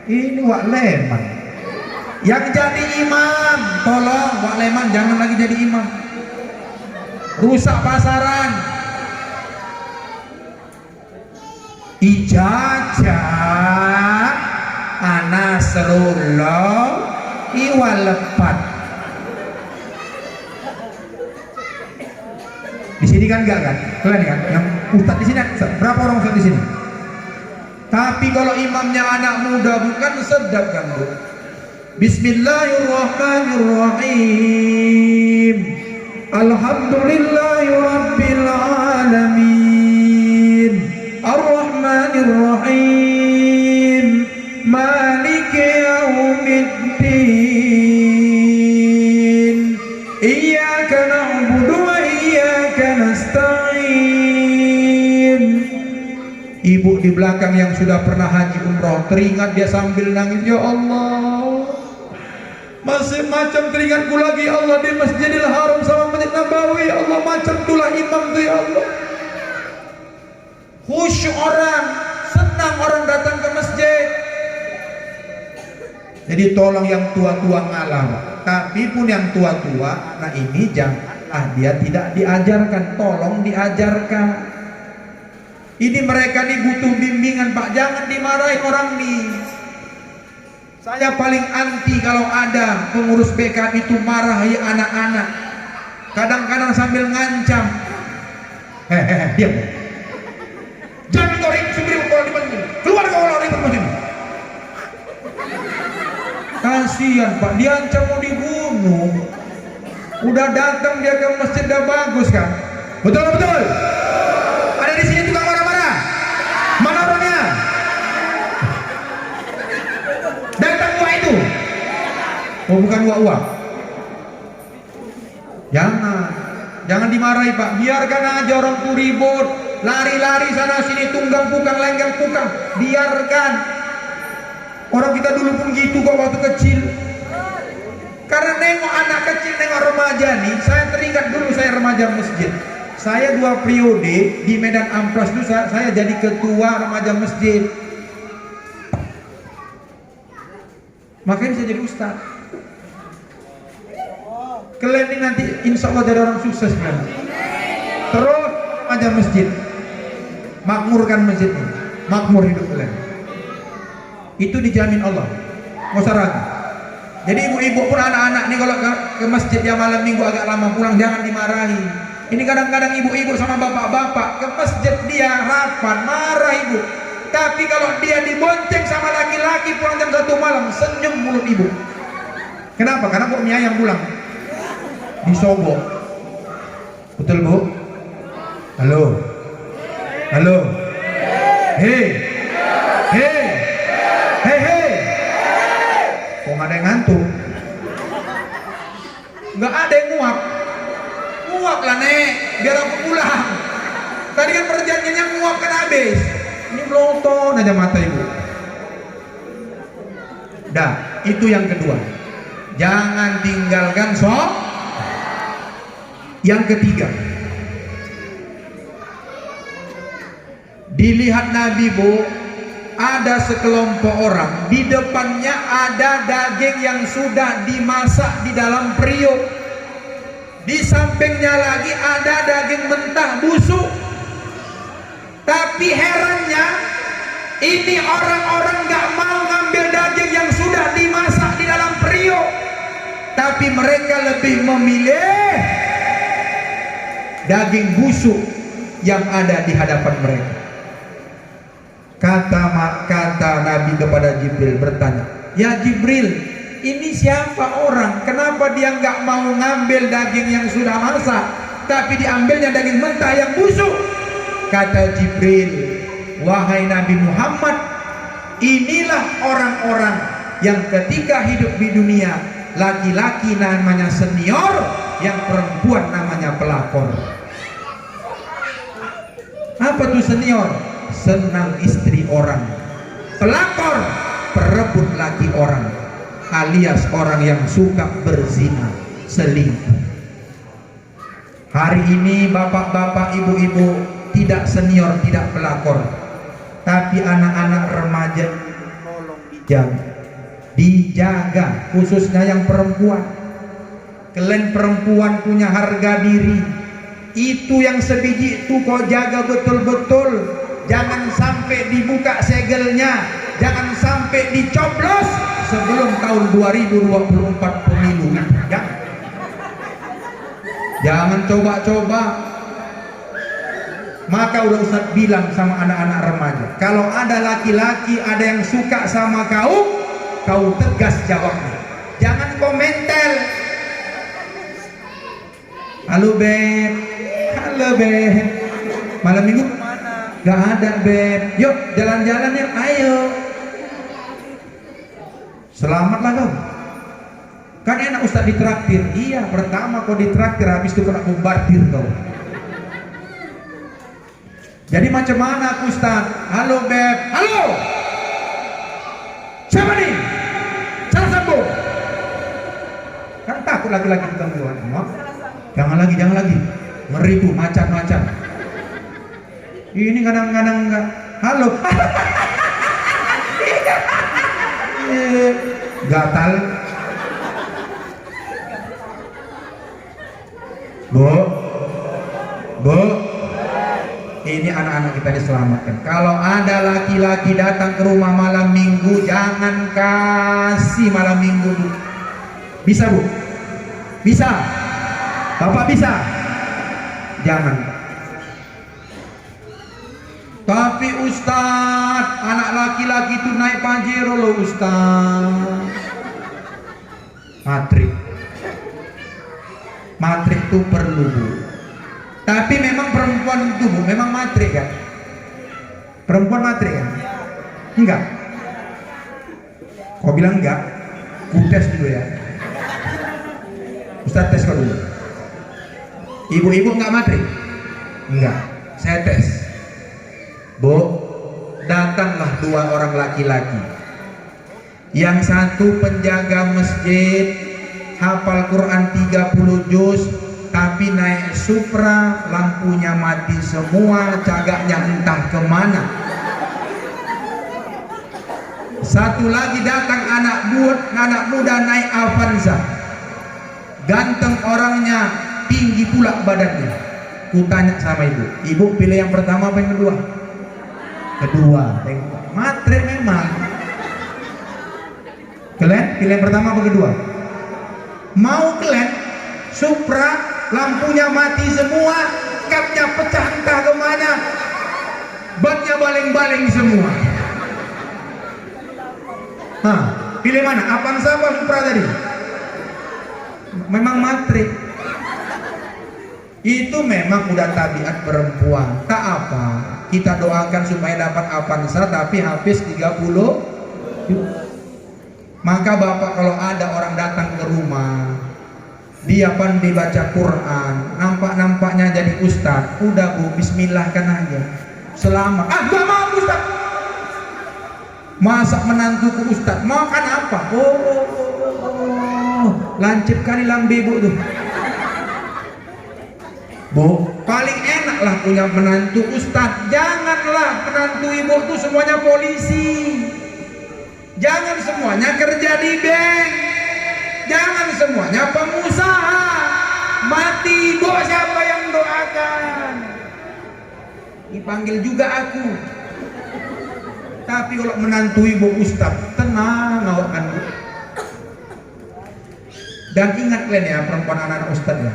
Ini Wak Leman yang jadi imam. Tolong Wak Leman jangan lagi jadi imam, rusak pasaran. Ijazah Anasrullah iwalepat. Di sini kan enggak kan? Kalian kan? Yang ustaz di sini berapa orang ustaz di sini? Tapi kalau imamnya anak muda bukan sedap kan bu? Bismillahirrahmanirrahim. Alhamdulillahirabbil alamin. Ar-Rahmanirrahim. Maliki yaumiddin. Iyyaka na'budu wa iyyaka nasta'in. Ibu di belakang yang sudah pernah haji umroh teringat dia sambil nangis, ya Allah, masih macam teringatku lagi ya Allah di Masjidil Haram sama Masjid Nabawi, ya Allah macam itulah imam tuh ya Allah. Khusyuk orang, senang orang datang ke masjid. Jadi tolong yang tua-tua ngalah, tapi pun yang tua-tua, nah ini janganlah dia tidak diajarkan, tolong diajarkan. Ini mereka nih butuh bimbingan Pak, jangan dimarahin orang nih. Saya paling anti kalau ada pengurus BK itu marahi anak-anak. Kadang-kadang sambil ngancam. Hehehe, diam. Jangan kau ribut kalau di masjid. Keluar kau kalau ribut masjid. Kasihan Pak, diancam mau dibunuh. Udah datang dia ke masjid udah bagus kan? Betul. Ada di sini tukang marah-marah. Mana orangnya? Datang uang itu. Oh bukan uang. Jangan dimarahi Pak. Biarkan aja orang tuh ribut, lari-lari sana sini, tunggang pukang, lenggang pukang. Biarkan. Orang kita dulu pun gitu kok waktu kecil. Karena nengok anak kecil, nengok remaja nih. Saya teringat dulu saya remaja masjid. Saya 2 periode di Medan Amplas itu saya jadi ketua remaja masjid. Makanya saya jadi ustaz. Kalian ini nanti insya Allah jadi orang sukses kan. Terus remaja masjid, makmurkan masjid ini, makmur hidup kalian. Itu dijamin Allah. Nggak usah ragu. Jadi ibu-ibu pun anak-anak nih kalau ke masjid ya malam minggu agak lama pulang jangan dimarahi. Ini kadang-kadang ibu-ibu sama bapak-bapak ke masjid dia rapat, marah ibu. Tapi kalau dia dibonceng sama laki-laki pulang jam 1 malam, senyum mulut ibu. Kenapa? Karena kok mie ayam pulang disobok. Betul bu? Halo? Hei. Kok nggak ada yang ngantuk? Nggak ada yang nguap lah nek, biar aku pulang. Tadi kan perjanjiannya nguap kan habis. Ini melotot aja mata ibu. Dah, itu yang kedua. Jangan tinggalkan sholat. Yang ketiga, dilihat Nabi bu, ada sekelompok orang di depannya ada daging yang sudah dimasak di dalam periuk. Di sampingnya lagi ada daging mentah busuk. Tapi herannya, ini orang-orang gak mau ngambil daging yang sudah dimasak di dalam periuk, tapi mereka lebih memilih daging busuk yang ada di hadapan mereka. Kata Nabi kepada Jibril bertanya, "Ya Jibril, ini siapa orang? Kenapa dia nggak mau ngambil daging yang sudah masak, tapi diambilnya daging mentah yang busuk?" Kata Jibril, "Wahai Nabi Muhammad, inilah orang-orang yang ketika hidup di dunia, laki-laki namanya senior, yang perempuan namanya pelakor." Apa tuh senior? Senang istri orang. Pelakor, perebut laki orang, alias orang yang suka berzina, selingkuh. Hari ini bapak-bapak, ibu-ibu, tidak senior, tidak pelakor, tapi anak-anak remaja tolong dijaga, khususnya yang perempuan. Kalian perempuan punya harga diri, itu yang sebiji itu kau jaga betul-betul. Jangan sampai dibuka segelnya, jangan sampai dicoblos sebelum tahun 2024 pemilu. Jangan coba-coba. Maka udah Ustaz bilang sama anak-anak remaja, kalau ada laki-laki ada yang suka sama kau tegas jawabnya. Jangan komentar. "Halo Beb, halo Beb, malam minggu kemana?" "Gak ada Beb." "Yuk jalan-jalan ya." "Ayo." Selamatlah kau. Kan enak Ustaz ditraktir. Iya, pertama kau ditraktir, habis itu kena bombardir kau. Jadi macam mana aku Ustaz? "Halo Beb." "Halo, siapa nih? Salah sambung." Kan takut lagi-lagi gangguan. Jangan lagi. Ngeri tuh, macan. Ini kadang-kadang enggak. "Halo." Gatal. Bu, ini anak-anak kita diselamatkan. Kalau ada laki-laki datang ke rumah malam minggu, jangan kasih malam minggu, Bu. Bisa Bu? Bisa? Bapak bisa? Jangan. Tapi Ustadz, anak laki-laki itu naik Pajero loh Ustadz. Matrik itu perlu Bu. Tapi memang perempuan itu Bu, memang matrik kan? Perempuan matrik kan? Enggak? Kau bilang enggak? Ku tes dulu ya. Ustadz tes kau dulu. Ibu-ibu enggak matrik? Enggak. Saya tes. Bu, datanglah 2 orang laki-laki. Yang satu penjaga masjid, hafal Quran 30 juz, tapi naik Supra, lampunya mati semua, cagaknya entah kemana. Satu lagi datang anak muda naik Avanza, ganteng orangnya, tinggi pula badannya. Ku tanya sama ibu pilih yang pertama apa yang kedua? Kedua. Matre memang. Kalian pilih yang pertama apa kedua? Mau kalian Supra, lampunya mati semua, kapnya pecah entah kemana, batnya baling-baling semua. Pilih mana? Avanza apa Supra tadi? Memang matrik. Itu memang udah tabiat perempuan. Tak apa, kita doakan supaya dapat Avanza tapi habis 30. Maka bapak kalau ada orang datang ke rumah, dia pandai baca Quran, nampak-nampaknya jadi ustaz, udah Bu, bismillahkan aja. Selamat. Gak mau ustaz. Masak menantuku ustaz, makan apa? Lancip kali lambe Bu tuh. Bu, paling enak lah punya menantu ustaz. Janganlah menantu ibu tuh semuanya polisi. Jangan semuanya kerja di bank. Jangan semuanya pengusaha. mati. Bu, siapa yang doakan? Dipanggil juga aku. Tapi kalau menantu ibu ustaz, tenang awak kan Bu. Dan ingat kalian ya perempuan anak-anak ustaz ya.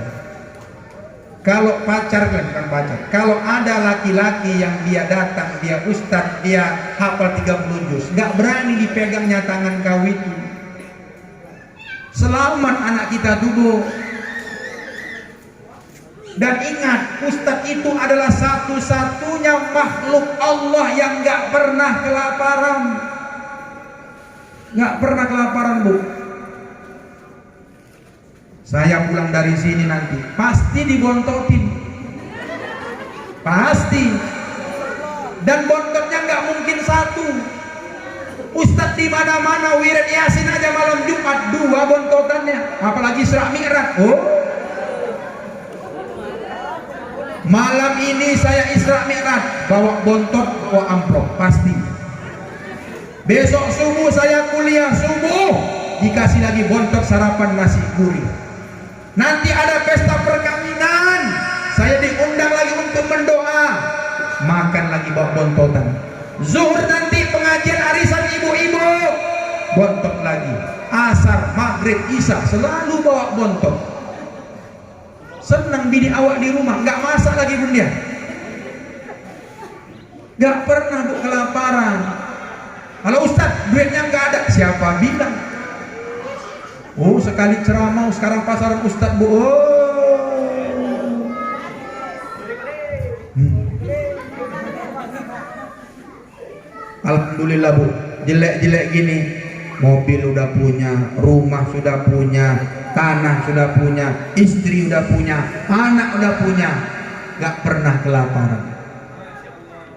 Kalau pacar kalian bukan pacar. Kalau ada laki-laki yang dia datang, dia ustaz, dia hafal 30 juz, nggak berani dipegangnya tangan kau itu. Selamat anak kita tubuh. Dan ingat, ustaz itu adalah satu-satunya makhluk Allah yang nggak pernah kelaparan. Nggak pernah kelaparan Bu. Saya pulang dari sini nanti pasti dibontotin, pasti. Dan bontotnya nggak mungkin satu. Ustadz di mana-mana wirid yasin aja malam Jumat 2 bontotannya, apalagi Isra Mi'raj. Oh, malam ini saya Isra Mi'raj bawa bontot, bawa amplop pasti. Besok subuh saya kuliah subuh dikasih lagi bontot sarapan nasi gurih. Nanti ada pesta perkawinan, saya diundang lagi untuk mendoa, makan lagi bawa bontotan. Zuhur nanti pengajian arisan ibu-ibu, bontot lagi. Asar, maghrib, isya selalu bawa bontot. Senang bini awak di rumah, nggak masak lagi pun dia. Nggak pernah Bu kelaparan. Kalau Ustadz duitnya nggak ada, siapa bilang? Oh, sekali ceramah sekarang pasaran Ustadz Bu. Alhamdulillah Bu, jelek-jelek gini, mobil udah punya, rumah sudah punya, tanah sudah punya, istri udah punya, anak udah punya, gak pernah kelaparan.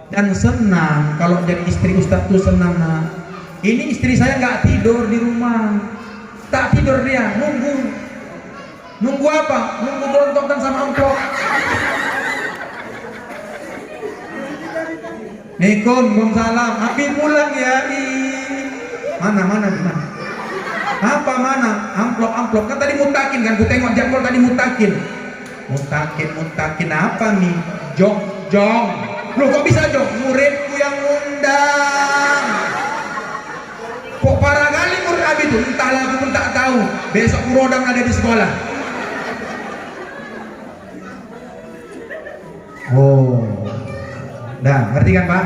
Dan senang kalau jadi istri Ustadz tuh senang. Nah, ini istri saya gak tidur di rumah, tak tidur dia, nunggu apa? Nunggu bontotan sama amplop. Assalamualaikum, salam. Abi pulang ya. Mana di mana? Apa mana? Amplop kan tadi mutakin kan? Ku tengok jadwal tadi mutakin apa nih? Jong. Loh kok bisa jong? Muridku yang undang. Kok parah kali murid Abi itu? Entahlah, aku pun tak tahu. Besok kurodam ada di sekolah. Oh, dah ngerti kan Pak?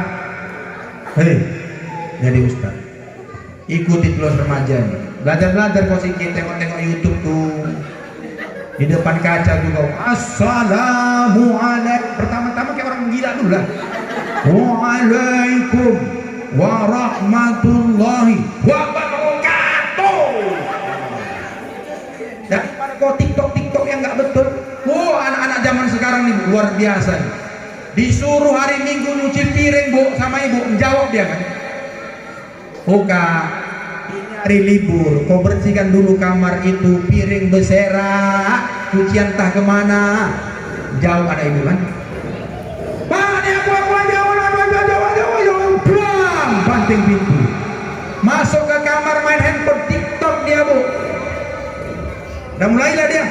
Hei, jadi Ustaz, ikuti terus remaja nih. Belajar kau sedikit, tengok YouTube tuh. Di depan kaca juga. Assalamualaikum. Pertama-tama kayak orang gila dulu lah. Waalaikum warahmatullahi wabarakatuh. Daripada kau TikTok yang nggak betul. Oh, anak-anak zaman sekarang nih luar biasa nih. Disuruh hari Minggu nyuci piring Bu sama ibu, menjawab dia kan. Oh Kak, ini hari libur, kau bersihkan dulu kamar itu, piring berserakan, cucian entah kemana. Jawab ada ibu kan. Pak, ini aku jawab, blam, banting pintu. Masuk ke kamar main handphone, TikTok dia Bu. Dan mulailah dia.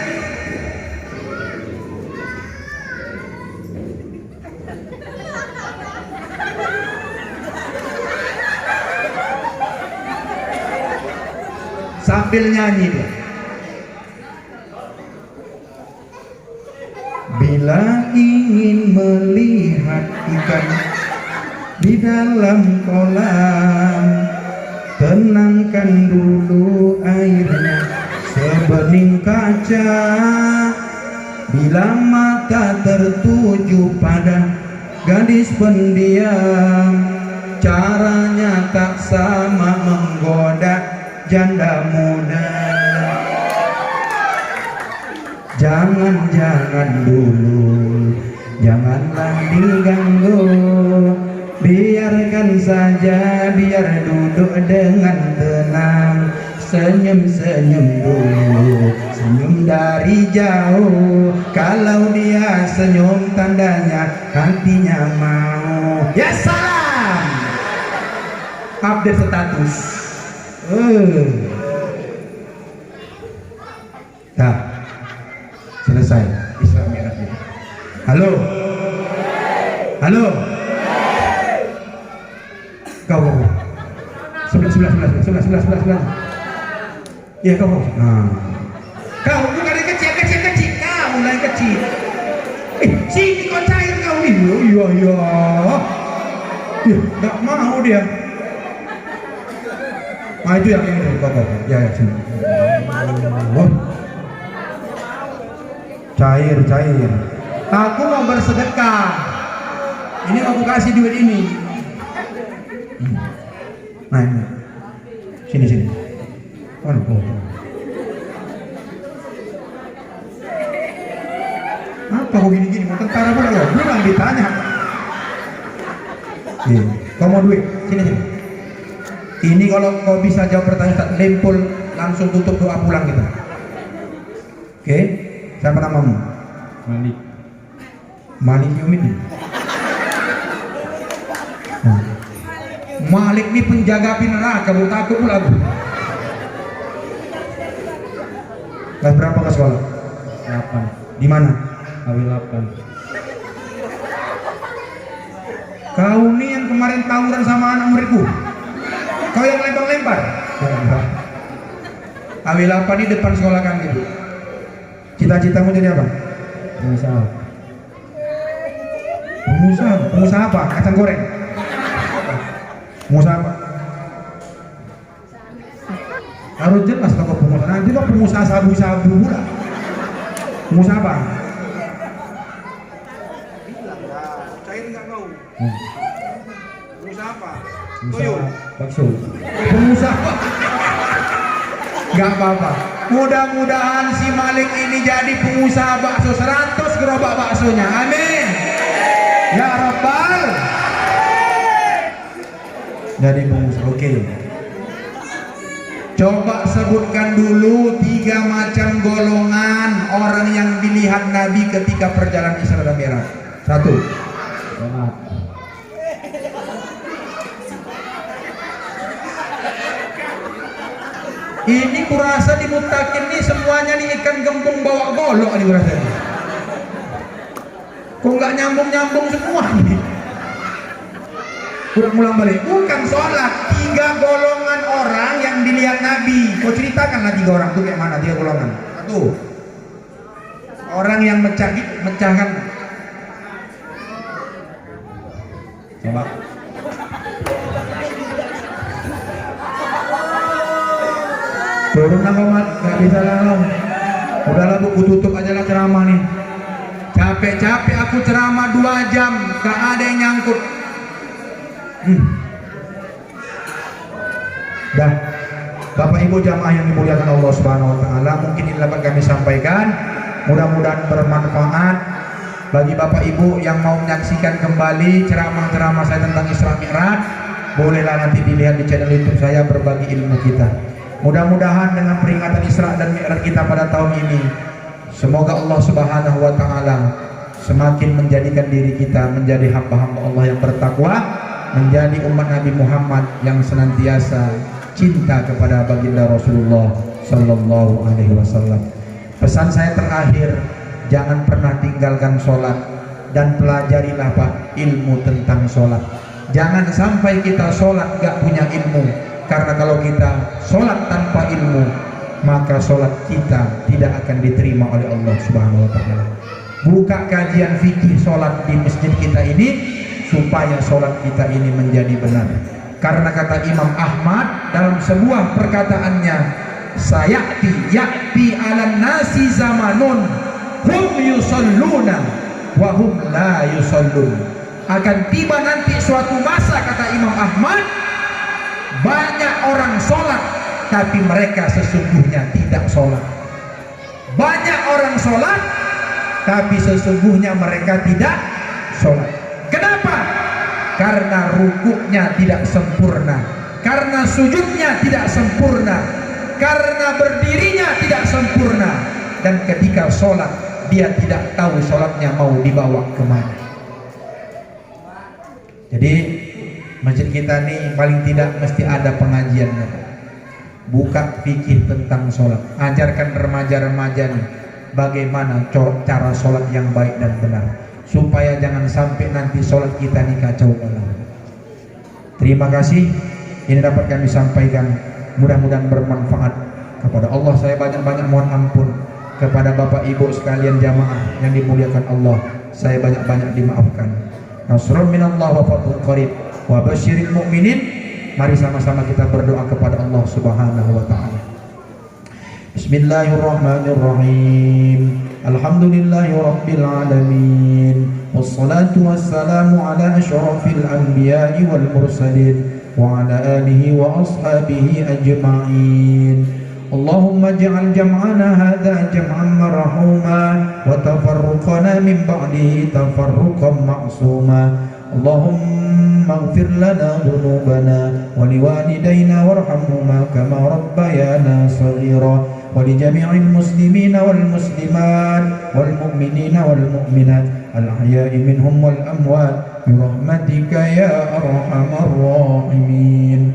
Sambil nyanyi dia. Bila ingin melihat ikan di dalam kolam, tenangkan dulu airnya sebening kaca. Bila mata tertuju pada gadis pendiam, caranya tak sama menggoda janda muda. Jangan dulu, janganlah diganggu, biarkan saja, biar duduk dengan tenang. Senyum-senyum dulu, senyum dari jauh. Kalau dia senyum tandanya hatinya mau. Ya salam, update status. Nah, selesai. Halo. Kau. Sebelah. Iya kau. Nah. Kau bukan yang kecil. Kau mulai kecil. Sini kau cair kau. Iya. Nggak mau dia. Nah itu yang ini kau. Ya sini. Cair. Aku mau bersedekah. Ini aku kasih duit ini. Nah ini. Sini. Apa kok gini? Mau tentara pula lo? Belum ditanya. Kau mau duit? Sini. Ini kalau kau bisa jawab pertanyaan tak lempul, langsung tutup doa pulang kita. Oke? Siapa namamu? Malik Yaumiddin. Malik ini penjaga api neraka, buat takut pula aku. Kelas berapa ke sekolah? 8. Di mana? Awil 8. Kau nih yang kemarin tawuran sama anak muridku. Kau yang lempar-lempar. Awil 8 ini depan sekolah kami. Cita-citamu jadi apa? Pengusaha apa? Kacang goreng. Pengusaha apa? Harus jelas kalau pengusaha. Nanti kok pengusaha sabu-sabu pula. Pengusaha apa? Cair nggak kau? Pengusaha apa? Toyo. Bakso. Pengusaha apa? Nggak apa-apa. Mudah-mudahan si Malik ini jadi pengusaha bakso 100 gerobak baksonya. Amin. Ya Rabbal. Jadi pengusaha. Oke. Coba sebutkan dulu 3 macam golongan orang yang dilihat Nabi ketika perjalanan Isra dan Mi'raj. 1. Ini kurasa di Mutakin nih semuanya nih ikan gembung bawa golok nih kurasa. Kok nggak nyambung semua nih? Ulang balik. Bukan sholat. 3 golongan orang yang dilihat Nabi. Kau ceritakanlah 3 orang tuh kayak mana 3 golongan. 1. Orang yang mecahkan. Coba. Turun nama mat, gak bisa langsung. Udahlah bu, tutup aja lah ceramah nih. Capek aku ceramah 2 jam, gak ada yang nyangkut. Dah, Bapak Ibu jamaah yang dimuliakan Allah Subhanahu Wa Taala, mungkin ini dapat kami sampaikan. Mudah-mudahan bermanfaat bagi Bapak Ibu yang mau menyaksikan kembali ceramah-ceramah saya tentang Isra Mi'raj. Bolehlah nanti dilihat di channel YouTube saya, berbagi ilmu kita. Mudah-mudahan dengan peringatan Isra dan Mi'raj kita pada tahun ini, semoga Allah Subhanahu Wa Taala semakin menjadikan diri kita menjadi hamba-hamba Allah yang bertakwa, menjadi umat Nabi Muhammad yang senantiasa cinta kepada baginda Rasulullah Sallallahu Alaihi Wasallam. Pesan saya terakhir, jangan pernah tinggalkan sholat dan pelajarilah Pak ilmu tentang sholat. Jangan sampai kita sholat gak punya ilmu, karena kalau kita sholat tanpa ilmu, maka sholat kita tidak akan diterima oleh Allah Subhanahu Wa Taala. Buka kajian fikih sholat di masjid kita ini supaya sholat kita ini menjadi benar. Karena kata Imam Ahmad dalam sebuah perkataannya, ya'ti alan nasi zamanun hum yusalluna wa hum la yusallun. Akan tiba nanti suatu masa, kata Imam Ahmad, banyak orang sholat tapi mereka sesungguhnya tidak sholat. Banyak orang sholat tapi sesungguhnya mereka tidak sholat. Kenapa? Karena rukuknya tidak sempurna, karena sujudnya tidak sempurna, karena berdirinya tidak sempurna, dan ketika sholat dia tidak tahu sholatnya mau dibawa kemana. Jadi masjid kita nih paling tidak mesti ada pengajiannya. Buka fikih tentang sholat, ajarkan remaja-remaja nih bagaimana cara sholat yang baik dan benar. supaya jangan sampai nanti sholat kita ini kacau balau. Terima kasih, ini dapat kami sampaikan, mudah-mudahan bermanfaat. Kepada Allah saya banyak-banyak mohon ampun, kepada Bapak Ibu sekalian jamaah yang dimuliakan Allah saya banyak-banyak dimaafkan. Nasrun minallah wa fathun qarib wa basyiril mu'minin. Mari sama-sama kita berdoa kepada Allah Subhanahu wa taala. Bismillahirrahmanirrahim. Alhamdulillahi rabbil alamin. Wassalatu wassalamu ala asyrafil anbiya'i wal mursalin wa ala alihi wa ashabihi ajma'in. Allahumma ij'al jam'ana hadha jam'an marhuma wa tafarruqana min ba'dihi tafarruqan ma'suma. Allahumma ighfir lana dhunubana wa liwalidayna warhamhuma kama rabbayana shaghira wa li jami'il muslimina wal muslimat wal mu'minina wal mu'minat al ahya'i minhum wal amwat bi rahmatika ya arhamar rahimin.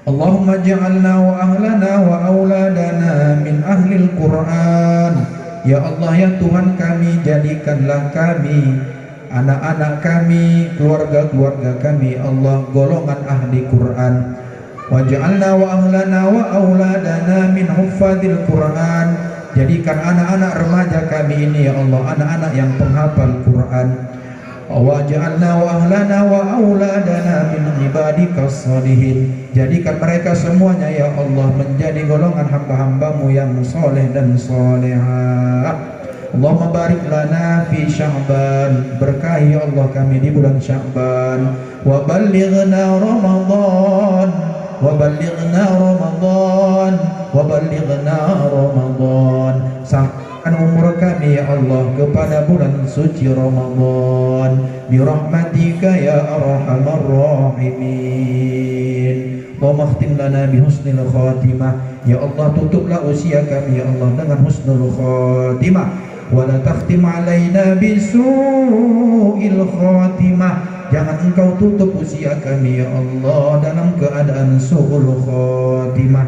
Allahumma ij'alna wa ahlana wa auladana min ahlil Qur'an. Ya Allah ya Tuhan kami, jadikanlah kami, anak-anak kami, keluarga-keluarga kami Allah golongan ahli Quran. Waj'alna wa ahlana wa auladana min huffadil Quran. Jadikan anak-anak remaja kami ini ya Allah anak-anak yang penghafal Quran. Waj'alna wa ahlana wa auladana min ibadikas shalihin. Jadikan mereka semuanya ya Allah menjadi golongan hamba-hambamu yang soleh dan solehah. Allahumma barik lana fi Sya'ban. Berkahi ya Allah kami di bulan Sya'ban. Wa ballighna Ramadan. Wa ballighna Ramadan. Wa ballighna Ramadan. Sangkan umur kami ya Allah kepada bulan suci Ramadan. Bi rahmatika ya arhamar rahimin. Wa makhtim lana bi husnil khatimah. Ya Allah tutuplah usia kami ya Allah dengan husnul khatimah. Wala takhtim alaina bisu'il khatimah. Jangan engkau tutup usia kami ya Allah dalam keadaan su'ul khatimah.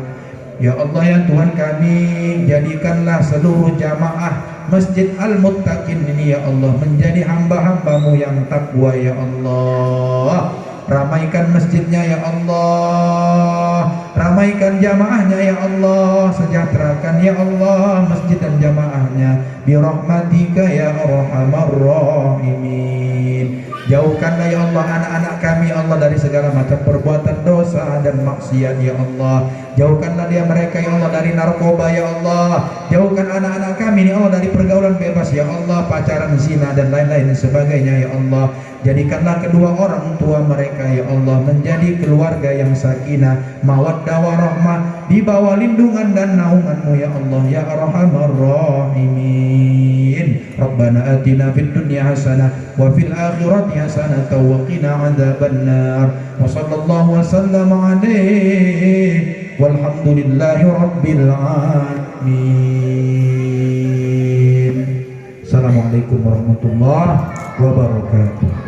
Ya Allah ya Tuhan kami, jadikanlah seluruh jamaah Masjid Al-Muttaqin ini ya Allah menjadi hamba-hambamu yang takwa ya Allah. Ramaikan masjidnya ya Allah, ramaikan jamaahnya ya Allah, sejahterakan ya Allah masjid dan jamaahnya bi rahmatika ya arhamar rahimin. Jauhkanlah ya Allah anak-anak kami ya Allah dari segala macam perbuatan dosa dan maksiat ya Allah. Jauhkanlah dia mereka ya Allah dari narkoba ya Allah. Jauhkan anak-anak kami ya Allah dari pergaulan bebas ya Allah, pacaran, zina dan lain-lain sebagainya ya Allah. Jadikanlah kedua orang tua mereka ya Allah menjadi keluarga yang sakinah, mawaddah warahmah, di bawah lindungan dan naungan-Mu ya Allah ya arhamar rahimin. Rabbana atina fid dunya hasanah wa fil akhirati hasanah wa qina adzabannar. Wa sallallahu wa sallama alaihi walhamdulillahi rabbil alamin. Assalamualaikum warahmatullahi wabarakatuh.